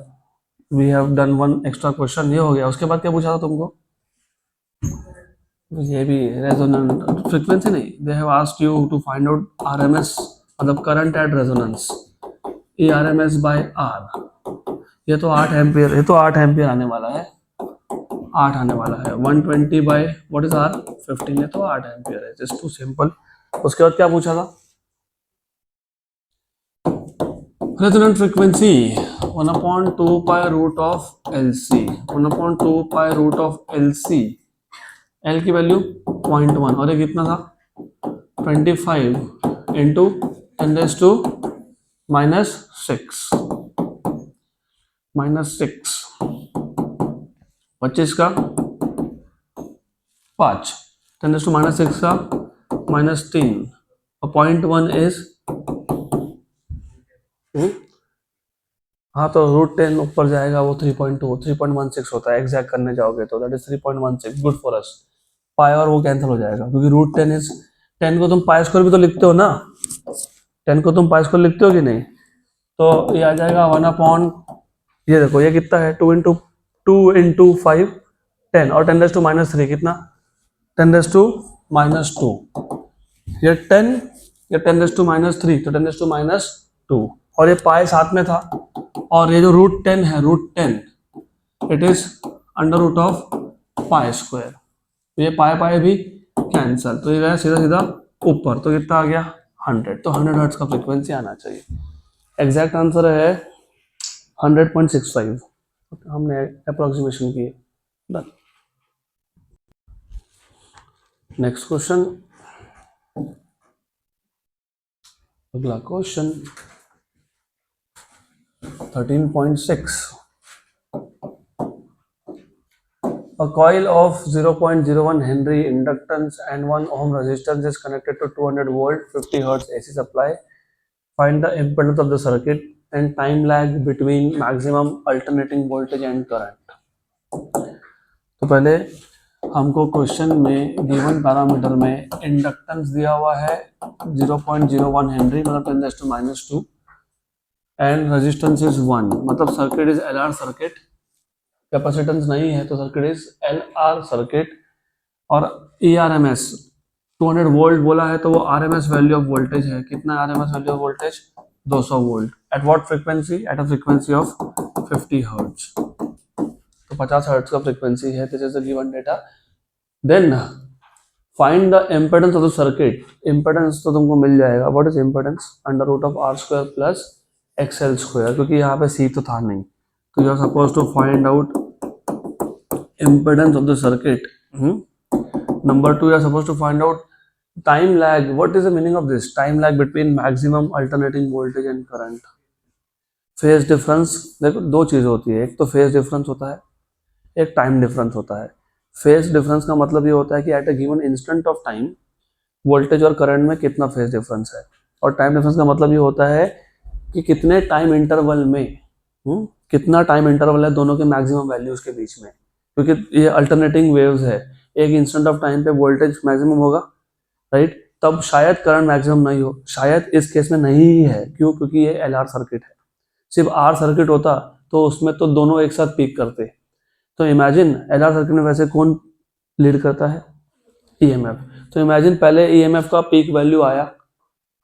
we have done one extra question, ये हो गया। उसके बाद क्या पूछा था तुमको? ये भी रेजोनेंट फ्रीक्वेंसी नहीं, they have asked you to find out RMS, मतलब current at resonance, A R M S by R. ये तो 8 एम्पियर, ये तो 8 एम्पियर आने वाला है, 8 आने वाला है। 120 बाय व्हाट इज आर 15, ये तो 8 एम्पियर है, जस्ट टू सिंपल। उसके बाद क्या पूछा था? Resonant frequency 1/2 pi root of L C, 1/2 pi root of L C. L की वैल्यू 0.1 और ये कितना था? 25 इंटू 10⁻⁻6, -6, 25 का 5, 10⁻⁻6 का -3, और 0.1 इज, हाँ तो √10 ऊपर जाएगा वो 3.2, 3.16 होता है, एग्जैक्ट करने जाओगे तो that is 3.16, good for us. Pi और वो कैंसिल हो जाएगा, क्योंकि √10 इज, 10 को तुम पाई स्क्वायर भी तो लिखते हो ना, 10 को तुम पाई स्क्वायर लिखते हो कि नहीं? तो ये आ जाएगा 1/, ये देखो ये कितना है, 2 × 5 10, और 10⁻³ कितना? 10⁻², ये 10, ये 10⁻³ तो 10⁻², और ये पाई साथ में था, और ये जो √10 है, √10 it is √of pi square, तो ये पाई पाई भी कैंसल, तो ये गया सीधा सीधा ऊपर, तो कितना आ गया 100। तो 100 हर्ट्ज का फ्रीक्वेंसी आना चाहिए। एग्जैक्ट आंसर है 100.65, हमने अप्रोक्सीमेशन की। डन। नेक्स्ट क्वेश्चन, अगला question 13.6, a coil of 0.01 Henry inductance and 1 ohm resistance is connected to 200 volt 50 hertz AC supply. Find the impedance of the circuit and time lag between maximum alternating voltage and current. तो पहले हमको question में given parameter में inductance दिया हुआ है 0.01 Henry, मतलब 10⁻², and resistance is 1, मतलब circuit is LR circuit, capacitance नहीं है तो सर्किट इज एलआर सर्किट, और ERMS 200 वोल्ट बोला है, तो वो RMS वैल्यू ऑफ वोल्टेज है, कितना RMS value of voltage? 200 volt. At what frequency? At a frequency of 50 hertz, तो 50 हर्ट्ज का फ्रीक्वेंसी है, this is the given data. Then find the impedance of the circuit. Impedance तो तुमको मिल जाएगा, what is impedance? √R² plus XL², क्योंकि यहाँ पे C तो था नहीं, तो you are suppose to find out impedance of the circuit. Number 2, you are supposed to find out time lag. What is the meaning of this? Time lag between maximum alternating voltage and current. Phase difference, देखो दो चीज़ होती है, एक तो phase difference होता है, एक time difference होता है। फेज डिफरेंस का मतलब ये होता है कि eight a given instant of time voltage और करंट में कितना फेज डिफरेंस है, और टाइम डिफरेंस का मतलब ये होता है कि कितने टाइम इंटरवल में, कितना टाइम इंटरवल है दोनों के मैक्सिमम वैल्यूज के बीच में, क्योंकि ये अल्टरनेटिंग वेव्स है, एक इंस्टेंट ऑफ टाइम पे वोल्टेज मैक्सिमम होगा, राइट, तब शायद करंट मैक्सिमम नहीं हो, शायद इस केस में नहीं ही है, क्यों? क्योंकि ये एलआर सर्किट है। सिर्फ आर सर्किट होता तो उसमें तो दोनों एक साथ पीक करते। तो इमेजिन एलआर सर्किट में वैसे कौन लीड करता है? ईएमएफ। तो इमेजिन पहले ईएमएफ का पीक वैल्यू आया,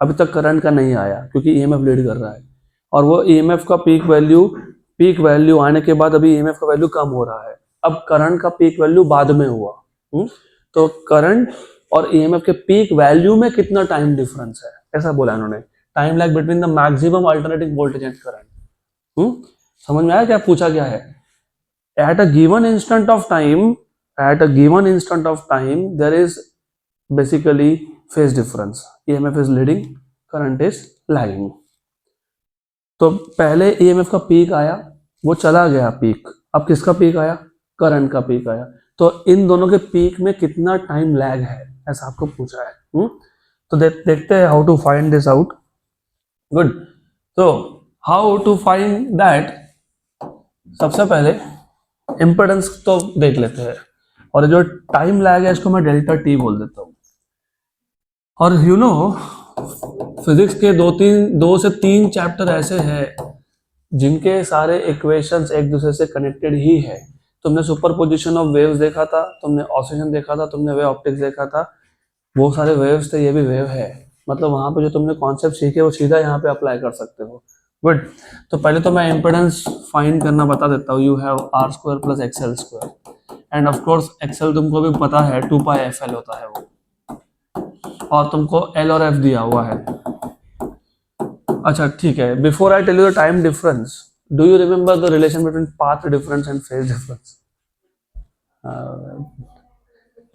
अभी तक करंट का नहीं आया क्योंकि ईएमएफ लीड कर रहा है, और वो ईएमएफ का पीक वैल्यू आने के बाद अभी ईएमएफ का वैल्यू कम हो रहा है, अब करंट का पीक वैल्यू बाद में हुआ। तो करंट और ईएमएफ के पीक वैल्यू में कितना टाइम डिफरेंस है, ऐसा बोला इन्होंने। Time lag between the maximum alternating voltage and current. समझ में आया क्या पूछा गया है? At a given instant of time there is basically phase difference, EMF is leading, current is lagging. तो पहले ईएमएफ का पीक आया, वो चला गया पीक, अब किसका पीक आया, करंट का पीक आया, तो इन दोनों के पीक में कितना टाइम लैग है ऐसा आपको पूछा है। तो देखते हैं how to find this out. Good, तो हाउ टू फाइंड दैट, सबसे पहले इम्पिडेंस तो देख लेते हैं, और जो टाइम लैग है इसको मैं डेल्टा टी बोल देता हूँ। और यू नो फिजिक्स के दो से तीन चैप्टर ऐसे हैं जिनके सारे इक्वेशंस एक दूसरे से कनेक्टेड ही है। तुमने सुपरपोजिशन ऑफ वेव्स देखा था, तुमने ऑसिलेशन देखा था, तुमने वेव ऑप्टिक्स देखा था, वो सारे वेव्स थे, ये भी वेव है, मतलब वहां पे जो तुमने कॉन्सेप्ट सीखे वो सीधा यहाँ पे अप्लाई कर सकते हो। गुड, तो पहले तो मैं इम्पिडेंस फाइंड करना बता देता हूँ। You have R square plus XL square, and of course XL तुमको भी पता है 2 पाई एफ एल होता है वो, और तुमको एल और एफ दिया हुआ है। अच्छा ठीक है, before I tell you the time difference, do you remember the relation between path difference and phase difference?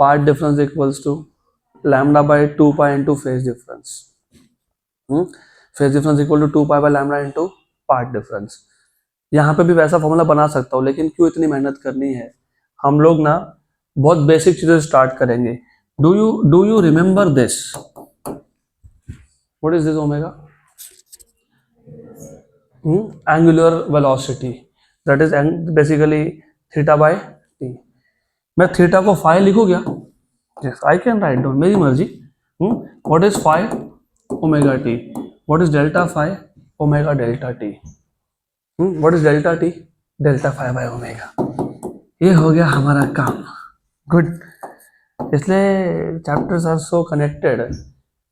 Path difference equals to lambda by 2 pi into phase difference. Phase difference equal to 2 pi by lambda into path difference. यहाँ पे भी वैसा formula बना सकता हूँ, लेकिन क्यों इतनी मेहनत करनी है, हम लोग ना बहुत बेसिक चीजें स्टार्ट करेंगे। Do you remember this? What is this omega? Angular velocity, that is basically theta by t. मैं थीटा को फाई लिखूँ क्या? Yes I can write down, मेरी मर्जी। What is phi? Omega t. What is delta phi? Omega delta t. What is delta t? Delta phi by omega. ये हो गया हमारा काम। गुड, इसलिए चैप्टर्स आर सो कनेक्टेड,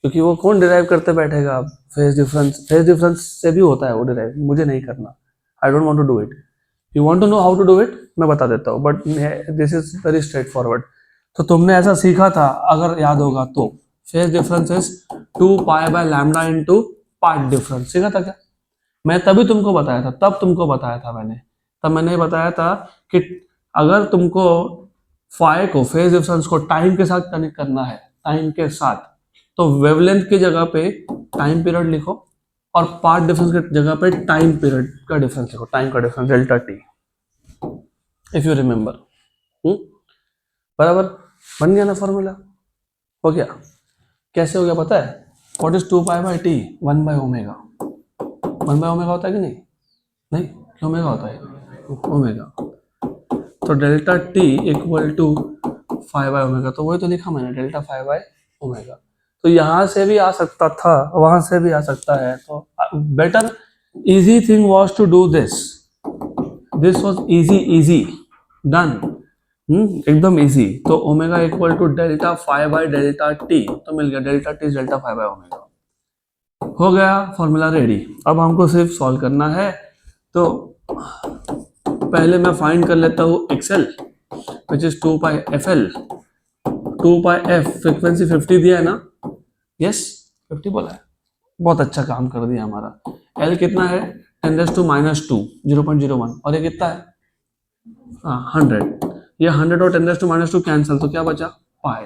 क्योंकि वो कौन डिराइव करते बैठेगा? फेज डिफरेंस से भी होता है वो डिराइव, मुझे नहीं करना। I don't want to do it. You want to know how to do it, मैं बता देता हूँ, but this is very straightforward. तो तुमने ऐसा सीखा था, अगर याद होगा तो, phase difference is 2 pi by lambda into path difference, सीखा था क्या? मैं तभी तुमको बताया था, तब तुमको बताया था मैंने, तब मैंने बताया था कि अगर तुमको फाई को, फेज डिफरेंस को टाइम के साथ कनेक्ट करना है, टाइम के साथ, तो वेवलेंथ की जगह पे टाइम पीरियड लिखो, और पाथ डिफरेंस की जगह पे टाइम पीरियड का डिफरेंस लिखो, टाइम का difference delta T, if you remember. बराबर, बन गया ना फॉर्मूला? हो गया? कैसे हो गया पता है? What is 2 pi bye T? 1 by omega. 1 by omega होता है कि नहीं? नहीं, क्यों ओमेगा होता है? ओमेगा। तो delta t equal to 5 by omega, तो वही तो लिखा मैंने, डेल्टा 5 बाय ओमेगा। तो यहां से भी आ सकता था, वहां से भी आ सकता है, तो better easy thing was to do this. This was easy done, एकदम इजी। तो omega equal to delta 5 by delta t, तो मिल गया delta t delta 5 by omega. हो गया फॉर्मूला रेडी। अब हमको सिर्फ सॉल्व करना है। तो पहले मैं फाइंड कर लेता हूँ XL, which is 2 pi F L. 2 pi F, frequency 50 दिया है ना? यस, 50 बोला है, बहुत अच्छा काम कर दिया हमारा। एल कितना है? 10⁻², 0.01, और ये कितना है? हाँ 100। ये 100 और 10⁻² कैंसिल, तो क्या बचा? पाई।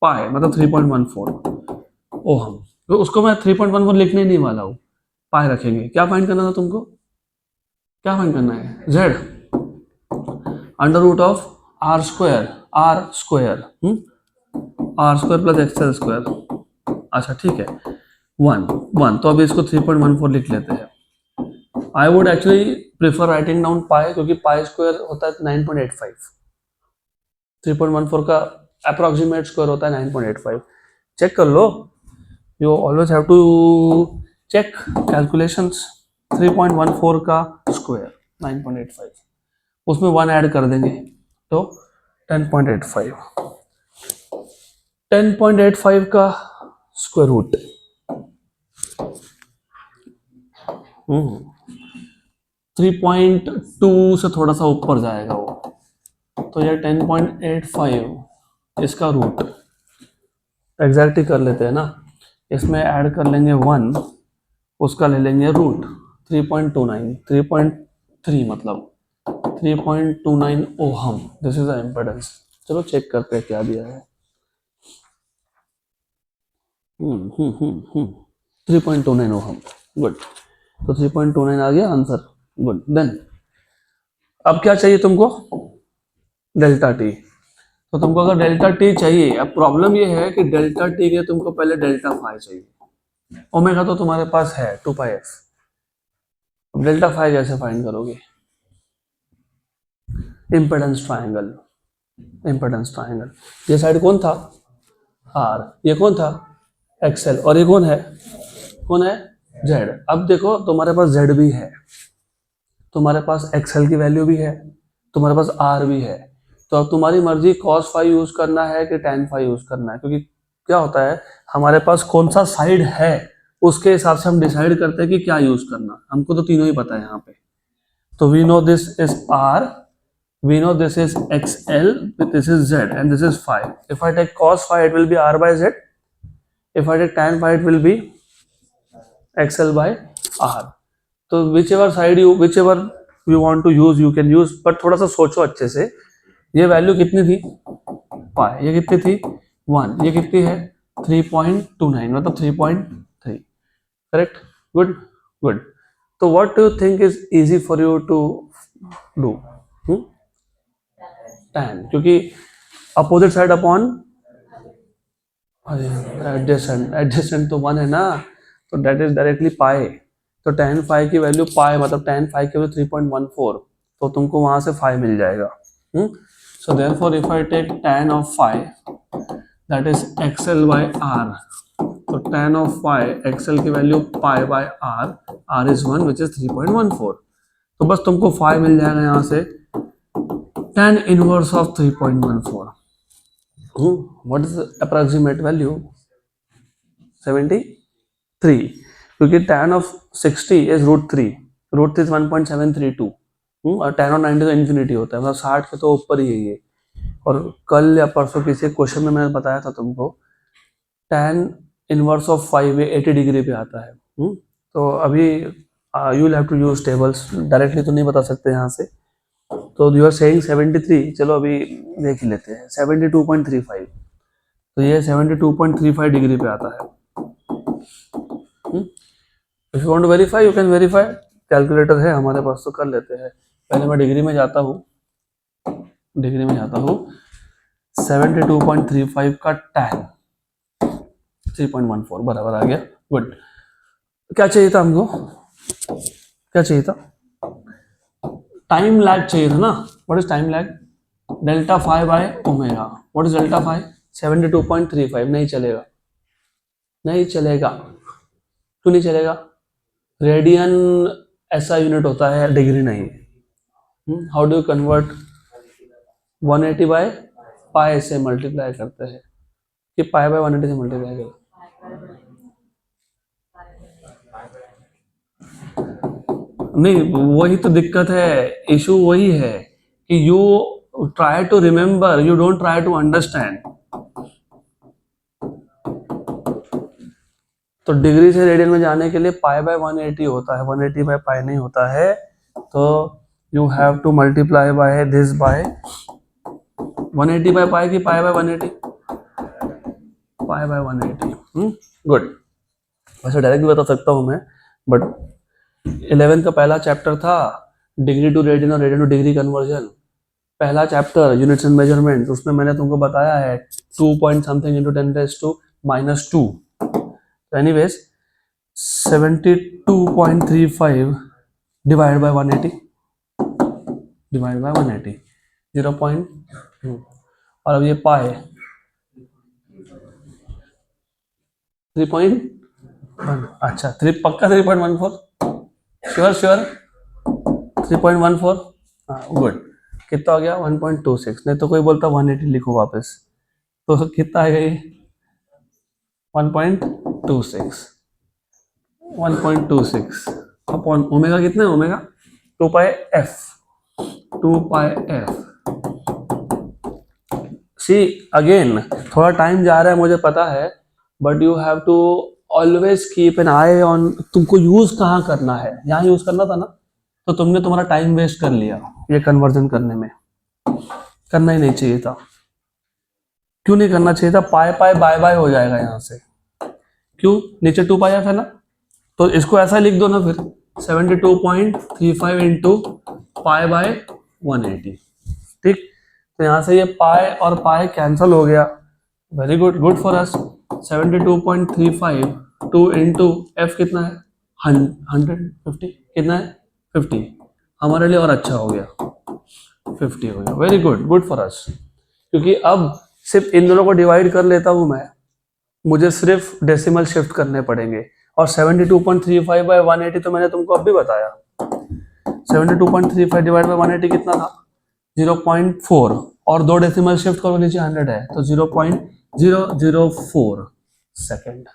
पाई मतलब 3.14 ओहम। तो उसको मैं 3.14 लिखने नहीं वाला हूँ, पाई रखेंगे। क्या फाइंड करना था तुमको? क्या फाइंड करना है? Z under root of R square, R square plus XL square. अच्छा ठीक है, 1 तो अभी इसको 3.14 लिख लेते हैं। I would actually prefer writing down pi, क्योंकि पाई स्क्वायर होता है 9.85, 3.14 का अप्रोक्सीमेट स्क्वायर होता है 9.85। चेक कर लो, you always have to check calculations. 3.14 का स्क्वायर 9.85, उसमें 1 ऐड कर देंगे तो 10.85। 10.85 का स्क्वायर रूट 3.2 से थोड़ा सा ऊपर जाएगा वो, तो ये 10.85 इसका रूट एग्जैक्ट ही कर लेते हैं ना। इसमें ऐड कर लेंगे 1, उसका ले लेंगे रूट 3.29, 3.3 मतलब 3.29 ohm. This is the impedance. चलो चेक करते हैं क्या दिया है। 3.29 ओहम, गुड। तो 3.29 आ गया आंसर, गुड। देन अब क्या चाहिए तुमको, डेल्टा टी। तो तुमको अगर डेल्टा टी चाहिए, अब प्रॉब्लम ये है कि डेल्टा टी के तुमको पहले डेल्टा फाई चाहिए। ओमेगा तो तुम्हारे पास है 2 पाई एफ। अब डेल्टा फाई कैसे फाइंड करोगे? Impedance triangle, impedance triangle. ये साइड कौन था? आर। ये कौन था? एक्सएल। और ये कौन है? जेड। अब देखो तुम्हारे पास जेड भी है, तुम्हारे पास एक्सएल की वैल्यू भी है, तुम्हारे पास आर भी है। तो अब तुम्हारी मर्जी कॉस फाई यूज करना है कि टेन फाई यूज करना है, क्योंकि क्या होता है हमारे पास कौन सा साइड है उसके हिसाब से हम डिसाइड करते हैं कि क्या यूज करना। हमको तो तीनों ही पता है यहाँ पे। तो we know this is R, we know this is xl, this is z, and this is phi. If I take cos phi, it will be r by z. If I take tan phi, it will be xl by r. तो whichever you want to use, you can use, but थोड़ा सा सोचो अच्छे से। ये value कितनी थी? पाई। ये कितनी थी? 1। ये कितनी है? 3.29, मतलब 3.3। करेक्ट? Good good. तो what do you think is easy for you to do? tan, क्योंकि opposite side upon adjacent, adjacent तो 1 है ना, तो डेट इज डायरेक्टली पाई। तो tan फाई की वैल्यू पाई, मतलब tan फाई की वैल्यू 3.14, तो तुमको वहां से फाई मिल जाएगा। So therefore if I take tan of phi that is xl by r, तो tan ऑफ फाई xl की value pi by r, r is 1 which is 3.14। तो बस तुमको फाई मिल जाएगा यहाँ से tan inverse of 3.14. What is the approximate value? 73, क्योंकि tan of 60 is √3, √3 is 1.732, और tan of 90 तो इन्फिनिटी होता है, मतलब 60 के तो ऊपर ही है ये। और कल या परसों किसी क्वेश्चन में मैंने बताया था तुमको tan इनवर्स ऑफ 5 80 डिग्री पे आता है। तो अभी you will have to use tables, directly तो नहीं बता सकते यहाँ से। तो यू आर सेइंग 73, चलो अभी देख ही लेते हैं। 72.35, तो ये 72.35 डिग्री पे आता है। If you want to verify you can verify, calculator है हमारे पास तो कर लेते हैं। पहले मैं डिग्री में जाता हूँ, 72.35 का tan 3.14 बराबर आ गया। गुड। क्या चाहिए था हमको? क्या चाहिए था? टाइम लैग चाहिए था ना। What is time lag? Delta phi by omega. What is delta phi? 72.35। नहीं चलेगा, नहीं चलेगा। क्यों नहीं चलेगा? रेडियन ऐसा यूनिट होता है, डिग्री नहीं। How do you convert? 180 by पाई से मल्टीप्लाई करते हैं, कि पाई बाय 180 से मल्टीप्लाई करें। नहीं, वही तो दिक्कत है, इशू वही है कि you try to remember, you don't try to understand. तो डिग्री से रेडियन में जाने के लिए पाई बाय 180 होता है, 180 बाय पाई नहीं होता है। तो you have to multiply by this by 180 by pi की pi by 180, pi by 180। Good. वैसे डायरेक्ट भी बता सकता हूँ मैं, बट 11th का पहला चैप्टर था डिग्री टू रेडियन और रेडियन टू डिग्री कन्वर्जन। पहला चैप्टर यूनिट्स एंड मेजरमेंट, उसमें मैंने तुमको बताया है 2 पॉइंट समथिंग इंटू 10⁻⁻²। तो anyways 72.35 divide by 180, divide by 180 0. और अब ये पाए 3.1, अच्छा 3 पक्का 3.14, श्योर 3.14। हाँ गुड। कितना हो गया? 1.26। नहीं तो कोई बोलता 180 लिखो वापस, तो कितना आएगा ये? 1.26, 1.26 अपॉन ओमेगा कितना है? Omega 2 pi F, 2 pi F. See again, थोड़ा टाइम जा रहा है मुझे पता है, but you have to always keep an eye on. तुमको यूज कहाँ करना है? यहाँ यूज करना था ना, तो तुमने तुम्हारा टाइम वेस्ट कर लिया ये कन्वर्जन करने में। करना ही नहीं चाहिए था। क्यों नहीं करना चाहिए था? पाई पाई बाय बाय हो जाएगा यहाँ से। क्यों? नीचे 2 पाई एफ है ना, तो इसको ऐसा लिख दो ना फिर 72.35 इंटू पाई बाय 180। ठीक, तो यहाँ से ये पाई और पाई कैंसल हो गया। Very good, good for us. 72.35 2 into F कितना है 150, कितना है 50, हमारे लिए और अच्छा हो गया 50 हो गया। वेरी गुड, गुड फॉर अस। क्योंकि अब सिर्फ इन दोनों को डिवाइड कर लेता हूं मैं, मुझे सिर्फ डेसिमल शिफ्ट करने पड़ेंगे। और 72.35 बाय 180 तो मैंने तुमको अब भी बताया, 72.35 डिवाइड बाय 180 कितना था 0.4, और दो डेसिमल शिफ्ट करो नीचे 100 है तो 0.004 सेकेंड,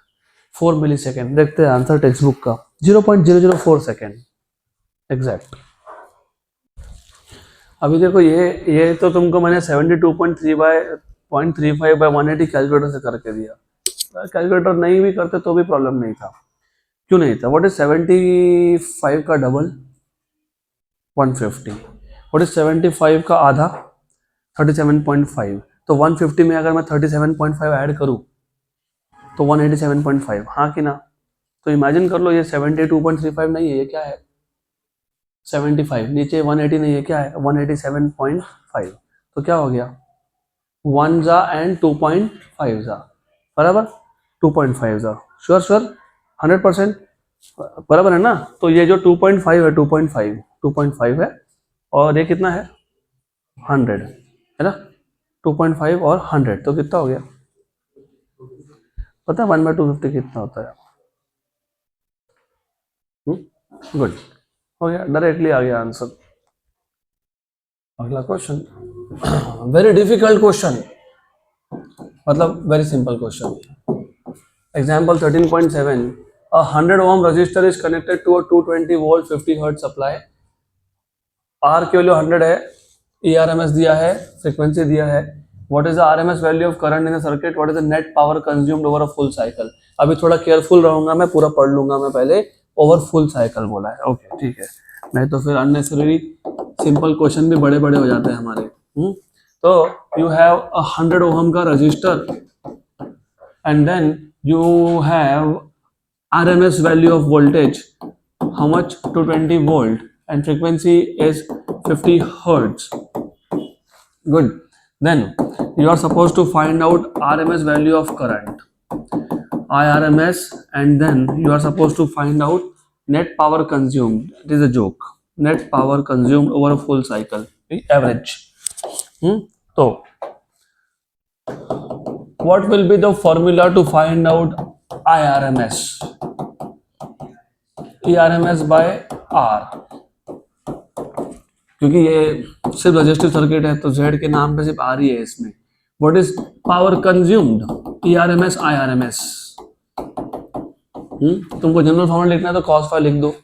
4 मिली सेकेंड। देखते हैं आंसर टेक्स्ट बुक का 0.004 सेकेंड एग्जैक्ट। अभी देखो ये तो तुमको मैंने 72.35 बाय 180 कैलकुलेटर से करके दिया। कैलकुलेटर नहीं भी करते तो भी प्रॉब्लम नहीं था। क्यों नहीं था? व्हाट इज 75 का डबल 150, व्हाट इज 75 का आधा 37.5, तो 150 में अगर मैं 37.5 ऐड करूं तो 187.5, हाँ कि ना? तो इमेजिन कर लो ये 72.35 नहीं है, ये क्या है 75, नीचे 180 नहीं है, क्या है 187.5। तो क्या हो गया 1 जा एंड 2.5 जा बराबर 2.5 जा, श्योर श्योर 100% बराबर है ना? तो ये जो 2.5 है 2.5 है, और ये कितना है 100 है ना, 2.5 और 100 तो कितना हो गया पता है 1/250 कितना होता है? गुड, हो गया, डायरेक्टली आ गया आंसर। अगला क्वेश्चन वेरी डिफिकल्ट क्वेश्चन, मतलब very simple question. Example 13.7, a 100 ohm resistor is connected to a 220 volt 50 hertz supply। R की वैल्यू 100 है, ERMS दिया है, फ्रीक्वेंसी दिया है। What is the RMS value of current in a circuit? What is the net power consumed over a full cycle? अभी थोड़ा careful रहूंगा मैं, पूरा पढ़ लूंगा मैं पहले। ओवर फुल साइकिल बोला है, ओके ठीक है, नहीं तो फिर अननेसेसरी सिंपल क्वेश्चन भी बड़े बड़े हो जाते हैं हमारे। तो यू हैव 100 ओहम का register and then you have RMS value of voltage, how much 220 volt, and frequency is 50 hertz. Good, then you are supposed to find out RMS value of current IRMS, and then you are supposed to find out net power consumed, it is a joke, net power consumed over a full cycle, average। so what will be the formula to find out IRMS? ERMS by R, क्योंकि ये सिर्फ resistive circuit है तो Z के नाम पे सिर्फ R ही है इसमें। What is power consumed ERMS IRMS। तुमको जनरल फॉर्मूला लिखना है तो cos फाई लिख दो,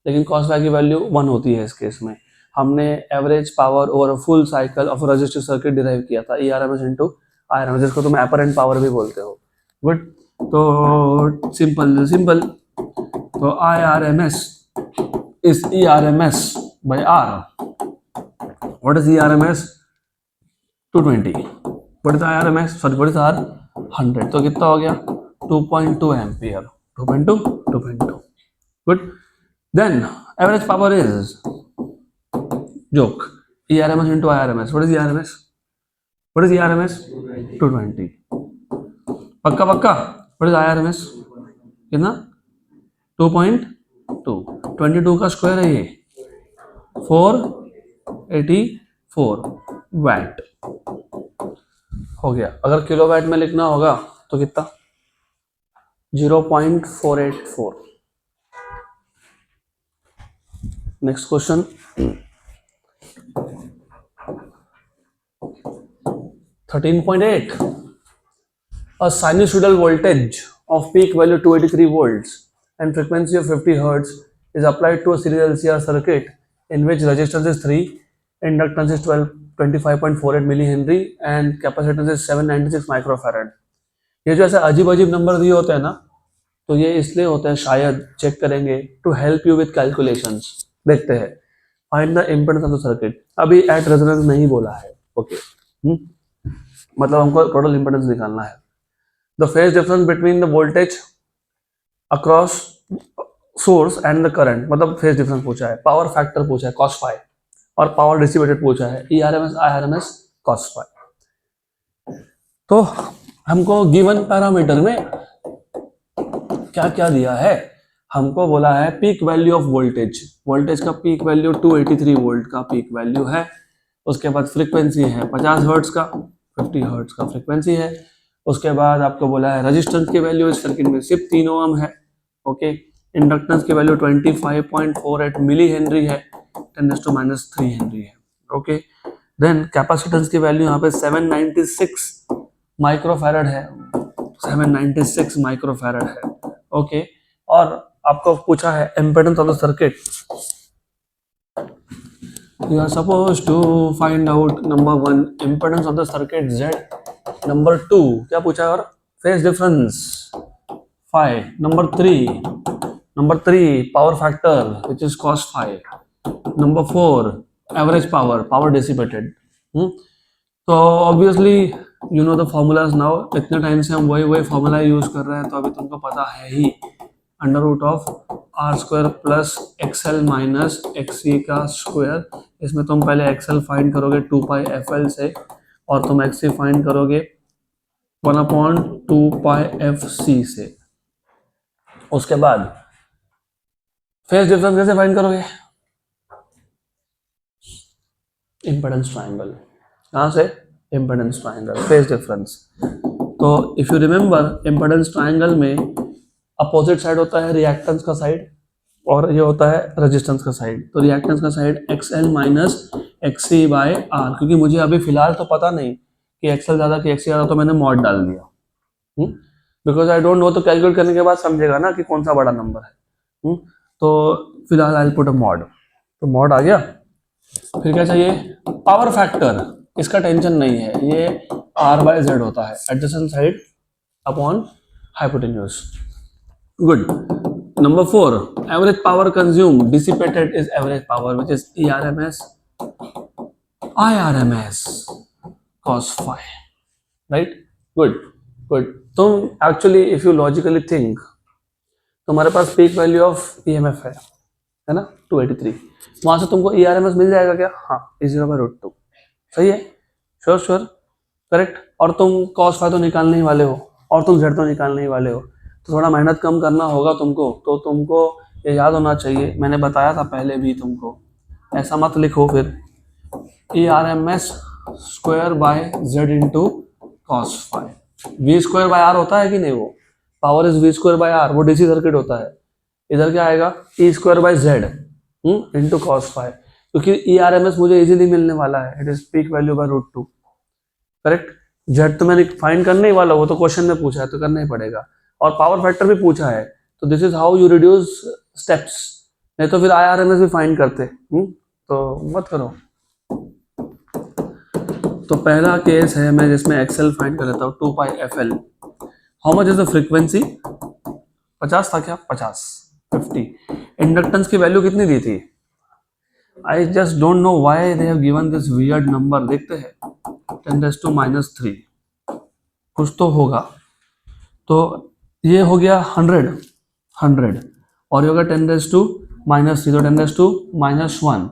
लेकिन cos फाई की वैल्यू 1 होती है इस केस में। हमने average power over a full cycle of resistive circuit derive किया था, ERMS इनटू IRMS, जिसको तुम एपरेंट पावर भी बोलते हो। गुड, तो सिंपल तो IRMS is ERMS by R। What is ERMS? 220। What is IRMS? Sorry, what is R? 100। तो कितना हो गया 2.2 ampere, 2.2। Good। Then average power is joke ERMS into IRMS। What is ERMS? What is ERMS? 220। पक्का पक्का। What is IRMS? कितना 2.2, 22 का square है ये 484 वैट हो गया। अगर किलोवाट में लिखना होगा तो कितना 0.484। Next question 13.8, a sinusoidal voltage of peak value 283 volts and frequency of 50 hertz is applied to a series LCR circuit in which resistance is 3, inductance is 25.48 millihenry and capacitance is 796 microfarad। ये जो ऐसे अजीब अजीब number दिए होते हैं ना, तो ये इसलिए होते हैं, शायद चेक करेंगे to help you with calculations. देखते हैं, find the impedance of the circuit. अभी एट रेजोनेंस नहीं बोला है, ओके मतलब हमको टोटल इम्पीडेंस निकालना है। The phase difference between the voltage across source and the current, मतलब फेज डिफरेंस पूछा है। पावर फैक्टर पूछा है cos फाई, और पावर डिस्ट्रीब्यूटेड पूछा है, ERMS IRMS cos phi। तो हमको गिवन पैरामीटर में क्या क्या दिया है, हमको बोला है peak value of voltage, voltage का पीक वैल्यू 283 वोल्ट का पीक वैल्यू है। उसके बाद फ्रीक्वेंसी है 50 हर्ट्ज का, 50 हर्ट्ज का फ्रीक्वेंसी है। उसके बाद आपको बोला है रेजिस्टेंस की वैल्यू इस सर्किट में सिर्फ 3 ओम है, ओके। इंडक्टेंस की वैल्यू 25.48 मिली हेनरी है, 10⁻³ हेनरी है, ओके। देन कैपेसिटेंस की वैल्यू यहाँ पे 796 माइक्रोफैरड है, 796 माइक्रोफैरड है, ओके। और आपको पूछा है impedance of the circuit, you are supposed to find out number 1 impedance of the circuit Z, number 2 क्या पूछा है, और phase difference phi, number 3 power factor which is cos phi, number 4 average power dissipated। तो obviously you know the formulas now, इतने time से हम वही formula use कर रहे हैं, तो अभी तुमको पता है ही, under root of R square plus XL minus x c का स्क्वायर। इसमें तुम पहले एक्सएल फाइंड करोगे 2πfl से, और तुम एक्सी फाइंड करोगे 1/2πfc से। उसके बाद फेज डिफरेंस कैसे फाइंड करोगे, इम्पीडेंस ट्रायंगल, कहाँ से, इम्पीडेंस ट्रायंगल, फेज डिफरेंस। तो if you remember impedance triangle में अपोजिट साइड होता है रिएक्टेंस का साइड, और ये होता है रेजिस्टेंस का साइड। तो रिएक्टेंस का side XL minus XC by R, क्योंकि मुझे अभी फिलहाल तो पता नहीं कि XL ज़्यादा कि XC ज़्यादा, तो मैंने मॉड डाल दिया, बिकॉज आई डोंट नो। तो कैलकुलेट करने के बाद समझेगा ना कि कौन सा बड़ा नंबर है। तो फिलहाल आई पुट अ मॉड, तो मॉड आ गया। फिर क्या चाहिए, पावर फैक्टर, इसका टेंशन नहीं है, ये R/Z होता है, adjacent side upon hypotenuse. Good. Number 4, average power consumed dissipated is average power, which is ERMS IRMS cos phi, right? Good. तुम actually if you logically think, तुम्हारे पास peak value of EMF है ना 283, वहां से तुमको ERMS मिल जाएगा क्या, हाँ, E0/√2, सही है, श्योर करेक्ट। और तुम cos phi तो निकालने ही वाले हो, और तुम Z तो निकालने ही वाले हो, तो थोड़ा मेहनत कम करना होगा तुमको। तो तुमको ये याद होना चाहिए, मैंने बताया था पहले भी तुमको, ऐसा मत लिखो फिर ERMS square by Z into cos phi. V²/R होता है कि नहीं, वो पावर इज V²/R, वो डीसी सर्किट होता है। इधर क्या आएगा, E²/Z इंटू कॉस फाई, क्योंकि ERMS मुझे इजीली मिलने वाला है, it is peak value by √2, correct. Z तो मैंने फाइंड करने ही वाला, वो तो क्वेश्चन में पूछा है तो करना ही पड़ेगा। और पावर फैक्टर भी पूछा है, तो this is how you reduce steps, नहीं तो फिर IRMS भी फाइंड करते, तो मत करो। तो पहला केस है मैं जिसमें एक्सएल फाइंड कर लेता हूँ 2πfl। How much is the frequency, 50 था क्या, 50। इंडक्टेंस की वैल्यू कितनी दी थी, I just don't know why they have given this weird number, देखते हैं 10⁻³ कुछ तो होगा। तो ये हो गया 100, और ये होगा 10⁻³ तो 10⁻⁻1,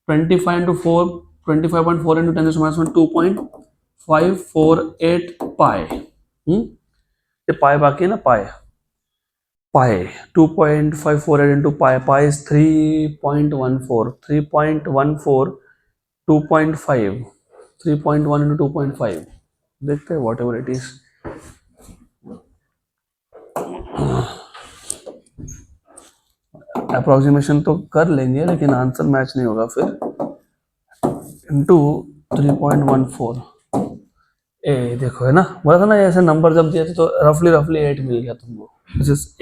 25.4 into 10⁻⁻1 2.548 पाई, ये पाई बाकी है ना, पाई 2.548 into पाई इज 3.14, 2.5, 3.1 into 2.5, देखते हैं what ever it is. Approximation तो कर लेंगे लेकिन आंसर मैच नहीं होगा फिर, इंटू 3.14। ए देखो है ना, बोला था ना ऐसे नंबर जब दिए थे तो रफली 8 मिल गया तुमको, दिस इज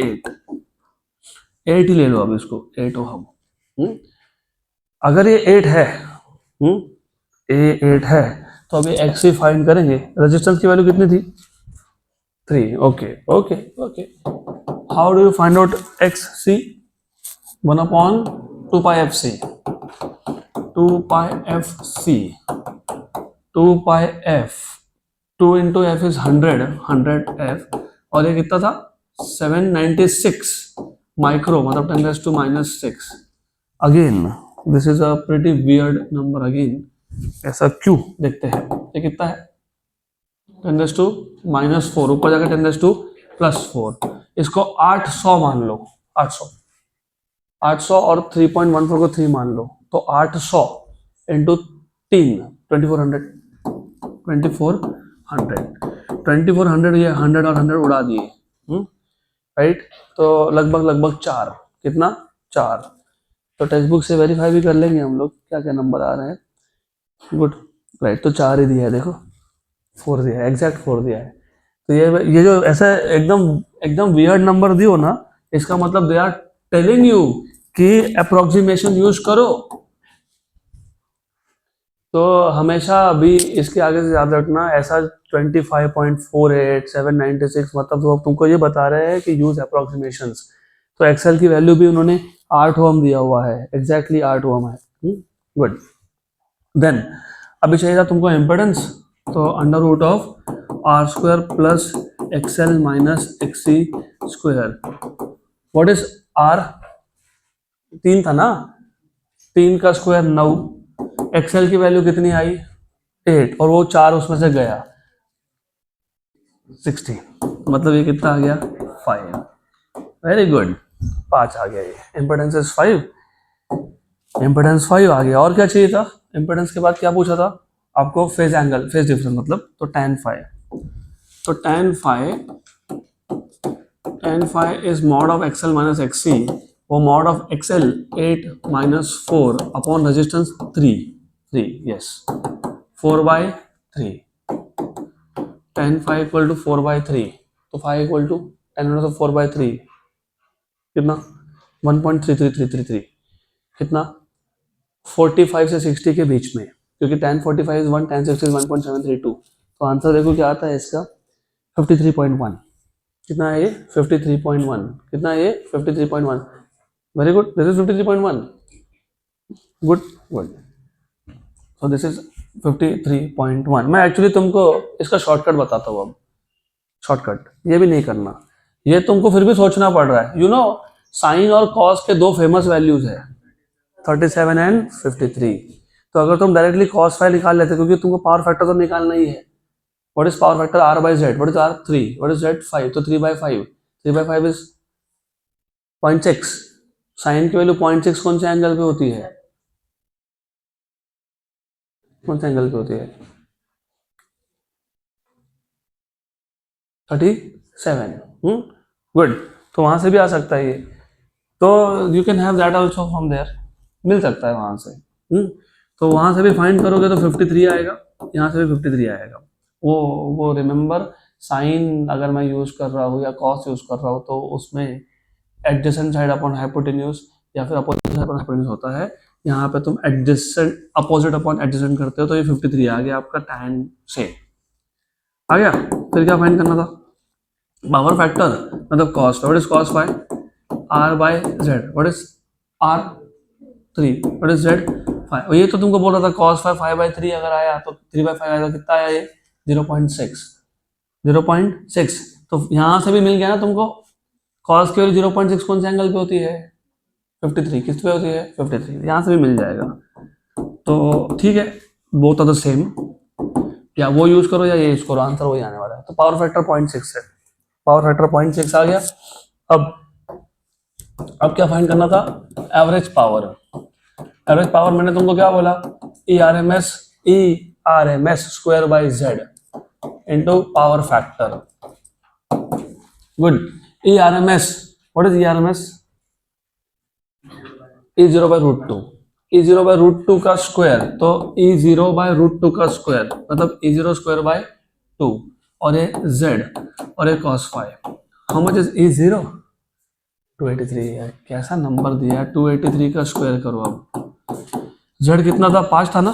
8 ही ले लो अब इसको, 8 ओहम। अगर ये 8 है, ये 8 है, तो अभी XC फाइंड करेंगे। रेजिस्टेंस की वैल्यू कितनी थी, 3, okay. How do you find out XC, 1/2πfc, 2πf, 2 into f is 100f, और ये कितना था 796 माइक्रो, मतलब 10⁻⁻6। Again this is a pretty weird number again, ऐसा क्यों? देखते हैं ये कितना है, 10 टू -4, ऊपर जाकर 10 टू +4, इसको 800 मान लो, 800, 800 और 3.14 को 3 मान लो, तो 800 इंटू 3, 2400, 2400 ये 100 और 100 उड़ा दिए, राइट, तो लगभग 4, कितना 4, तो टेक्स्ट बुक से वेरीफाई भी कर लेंगे हम लोग क्या क्या नंबर आ रहे हैं, गुड, राइट, तो 4 ही दिया है, देखो 4 दिया है, एग्जैक्ट 4 दिया है, तो ये जो ऐसा एकदम एकदम वियर्ड नंबर दियो ना, इसका मतलब दे आर टेलिंग यू कि अप्रोक्सीमेशन यूज करो, तो हमेशा अभी इसके आगे से याद रखना, ऐसा 25.48 796 मतलब वो तुमको ये बता रहे हैं कि यूज अप्रोक्सीमेशंस, तो एक्सेल की वैल्यू भी उन्होंने 8 ओम दिया हुआ है, एग्जैक्टली 8 ओम है, गुड। देन अभी चाहिए था तुमको इम्पेडेंस, तो under root of R square plus XL minus X C square, what is R, 3 था ना, 3 का स्क्वायर 9, एक्सएल की वैल्यू कितनी आई 8, और वो 4 उसमें से गया 16, मतलब ये कितना आ गया 5, वेरी गुड, 5 आ गया, ये इम्पेडेंस इज 5, इम्पेडेंस 5 आ गया। और क्या चाहिए था, इम्पेडेंस के बाद क्या पूछा था आपको, फेज एंगल, फेज डिफरेंस मतलब, तो tan phi, तो tan phi is mod of x l minus x c, वो mod of x l 8 - 4 upon resistance 3, yes 4/3, tan phi equal to 4/3, तो phi equal to tan inverse of 4/3 कितना 1.33333, कितना 45 से 60 के बीच में, क्योंकि tan 45 इज 1, tan 60 इज 1.732, तो आंसर देखो क्या आता है इसका 53.1, कितना है ये 53.1, कितना है ये 53.1, very good, this is 53.1, good good, so this is 53.1। मैं एक्चुअली तुमको इसका शॉर्टकट बताता हूँ, अब शॉर्टकट ये भी नहीं करना, ये तुमको फिर भी सोचना पड़ रहा है, यू नो साइन और कॉस के दो फेमस वैल्यूज है 37 एंड 53, तो अगर तुम डायरेक्टली cos फाई निकाल लेते, क्योंकि तुमको पावर फैक्टर तो निकालना ही है, what is power factor r/z, what is r3, what is z 5, तो 3/5, 3/5 इज 0.6, साइन की वैल्यू 0.6 कौन से एंगल पे होती है, कौन से एंगल पे होती है 37, गुड, तो वहां से भी आ सकता है ये, तो you can have that also from there, मिल सकता है वहां से, तो वहां से भी फाइंड करोगे तो 53 आएगा, यहाँ से भी 53 आएगा, वो रिमेंबर साइन अगर मैं यूज कर रहा हूँ या कॉस यूज कर रहा हूँ, तो उसमें एडजेसेंट साइड अपॉन हाइपोटेन्यूज या फिर अपोजिट साइड अपॉन हाइपोटेन्यूज होता है, यहाँ पे तुम एडजेसेंट अपोजिट अपॉन एडजेसेंट करते हो, तो ये 53 आ गया आपका tan से, आ गया। फिर क्या फाइंड करना था, पावर फैक्टर मतलब cos, what is cos phi, r/z, what is r3, what is z 5, ये तो तुमको बोल रहा था cos फाई 5/3 अगर आया तो 3/5 आएगा, कितना आया ये 0.6, 0.6, तो यहाँ से भी मिल गया ना तुमको, cos की वैल्यू 0.6 कौन से एंगल पे होती है 53, किस पे होती है 53, यहाँ से भी मिल जाएगा, तो ठीक है, बोथ आर द सेम, या वो यूज करो या ये यूज करो, आंसर वही आने वाला है, तो पावर फैक्टर 0.6 है, पावर फैक्टर 0.6 आ गया। अब क्या फाइंड करना था, एवरेज पावर, एवरेज पावर मैंने तुमको क्या बोला, E R M S square by Z into power factor, good, E R M S, what is E R M S, E0/√2, E0/√2 का स्क्वायर, तो E0/√2 का स्क्वायर मतलब E0² 2, और ये Z और ये cos phi, how much is E0, 283 है, कैसा नंबर दिया है, 283 का स्क्वायर करो, अब Z कितना था 5 था ना,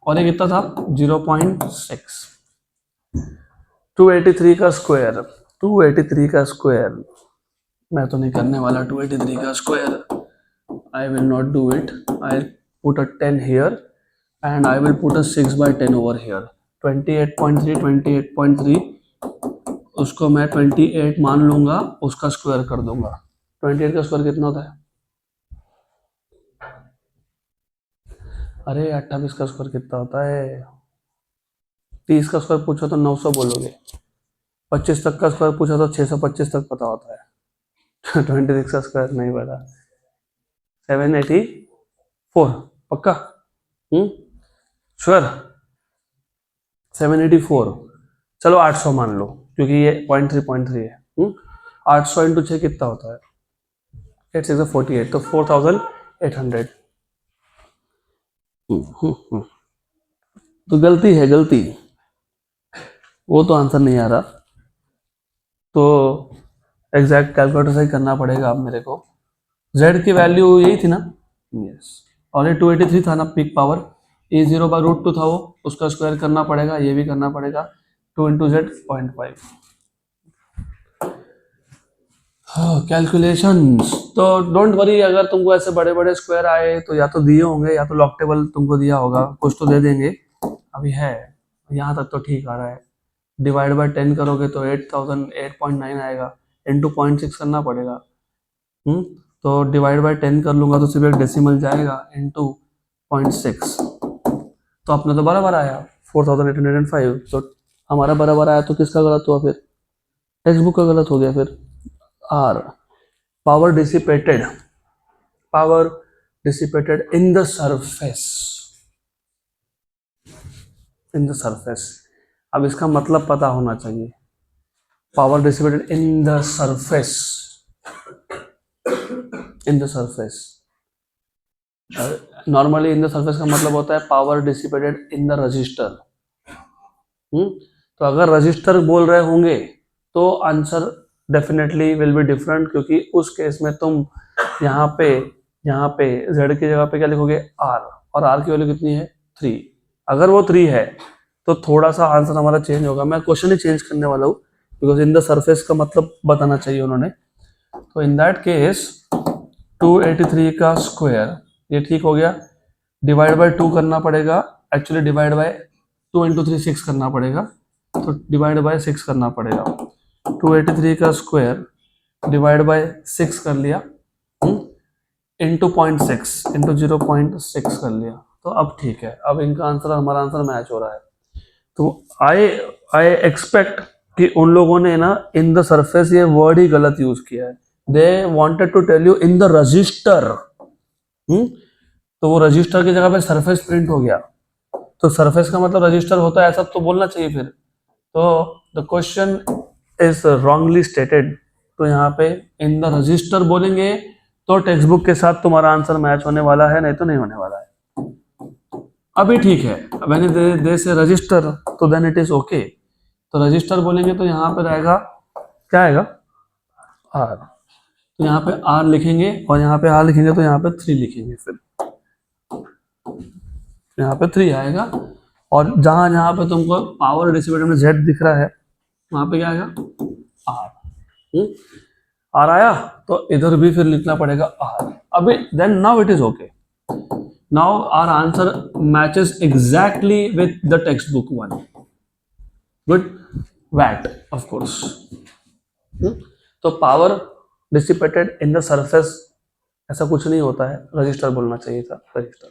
और ये कितना था 0.6, 283 का स्क्वायर, 283 का स्क्वायर, मैं तो नहीं करने वाला 283 का square, I will not do it. I'll put a 10 here and I will put a 6/10 over here. 28.3, 28.3, उसको मैं 28 मान लूंगा, उसका स्क्वायर कर दूंगा, 28 का स्क्वायर कितना होता है अरे 28 का स्क्वायर कितना होता है? 30 का स्क्वायर पूछो तो 900 बोलोगे, 25 तक का स्क्वायर पूछो तो 625 तक पता होता है। 26 का स्क्वायर नहीं पता। 784 पक्का? श्योर? 784, चलो 800 मान लो क्योंकि ये 0.3 है। 800 इंटू 6 कितना होता है? 8 6 48, तो 4800। तो गलती है, गलती, वो तो आंसर नहीं आ रहा, तो एग्जैक्ट कैलकुलेटर से ही करना पड़ेगा अब मेरे को। Z की वैल्यू यही थी ना? यस। और ये 283 था ना पीक पावर, E0/√2 था वो, उसका स्क्वायर करना पड़ेगा, ये भी करना पड़ेगा, 2 इंटू Z 0.5। कैलकुलेशंस तो डोंट वरी, अगर तुमको ऐसे बड़े बड़े स्क्वायर आए तो या तो दिए होंगे या तो लॉग टेबल तुमको दिया होगा, कुछ तो दे देंगे। अभी है, यहाँ तक तो ठीक आ रहा है। डिवाइड बाय 10 करोगे तो 8,008.9 आएगा, इंटू 0.6 करना पड़ेगा। तो डिवाइड बाय 10 कर लूंगा तो सिर्फ एक डेसिमल जाएगा, इंटू 0.6, तो अपने तो बराबर आया 4805। तो हमारा बराबर आया, तो किसका गलत हुआ फिर? टेक्स्ट बुक का गलत हो गया फिर। R, power dissipated, power dissipated in the surface, in the surface. अब इसका मतलब पता होना चाहिए। Power dissipated in the surface, in the surface, normally in the surface का मतलब होता है power dissipated in the resistor. तो अगर रजिस्टर बोल रहे होंगे तो answer definitely will be different, क्योंकि उस केस में तुम यहाँ पे Z की जगह पे क्या लिखोगे? R, और R की वैल्यू कितनी है? 3। अगर वो 3 है तो थोड़ा सा आंसर हमारा चेंज होगा। मैं क्वेश्चन ही चेंज करने वाला हूँ, बिकॉज इन द सरफेस का मतलब बताना चाहिए उन्होंने। तो इन दैट केस 283 का स्क्वायर, ये ठीक हो गया, डिवाइड बाय 2 करना पड़ेगा, एक्चुअली डिवाइड बाय 2 इंटू 3 6 करना पड़ेगा, तो डिवाइड बाय 6 करना पड़ेगा। 283 का स्क्वायर डिवाइड बाय 6 कर लिया, इंटू 0.6 इंटू 0.6 कर लिया, तो अब ठीक है, अब इनका आंसर हमारा आंसर मैच हो रहा है। तो आई एक्सपेक्ट कि उन लोगों ने ना इन द सरफेस ये वर्ड ही गलत यूज किया है। They wanted to tell you in the resistor, तो वो रजिस्टर की जगह पे सरफेस प्रिंट हो गया, तो सरफेस का मतलब रजिस्टर होता है, ऐसा तो बोलना चाहिए फिर। तो the question is wrongly stated, तो यहाँ पे इन द रजिस्टर बोलेंगे तो टेक्स्ट बुक के साथ तुम्हारा आंसर मैच होने वाला है, नहीं तो नहीं होने वाला है। अभी ठीक है, व्हेन दे से रजिस्टर तो देन इट इज ओके। तो रजिस्टर बोलेंगे तो यहाँ पे रहेगा, क्या आएगा? आर, तो यहाँ पे आर लिखेंगे, और यहाँ पे आर लिखेंगे तो यहाँ पे 3 लिखेंगे, फिर यहाँ पे 3 आएगा, और जहां जहां पे तुमको पावर डिसिपेटेड में Z दिख रहा है वहां पे क्या आएगा? आर। आर आया तो इधर भी फिर लिखना पड़ेगा आर। अभी then now it is okay, now our answer matches exactly with the text book one. Good, wait of course. तो power dissipated in the surface ऐसा कुछ नहीं होता है, रजिस्टर बोलना चाहिए था, रजिस्टर।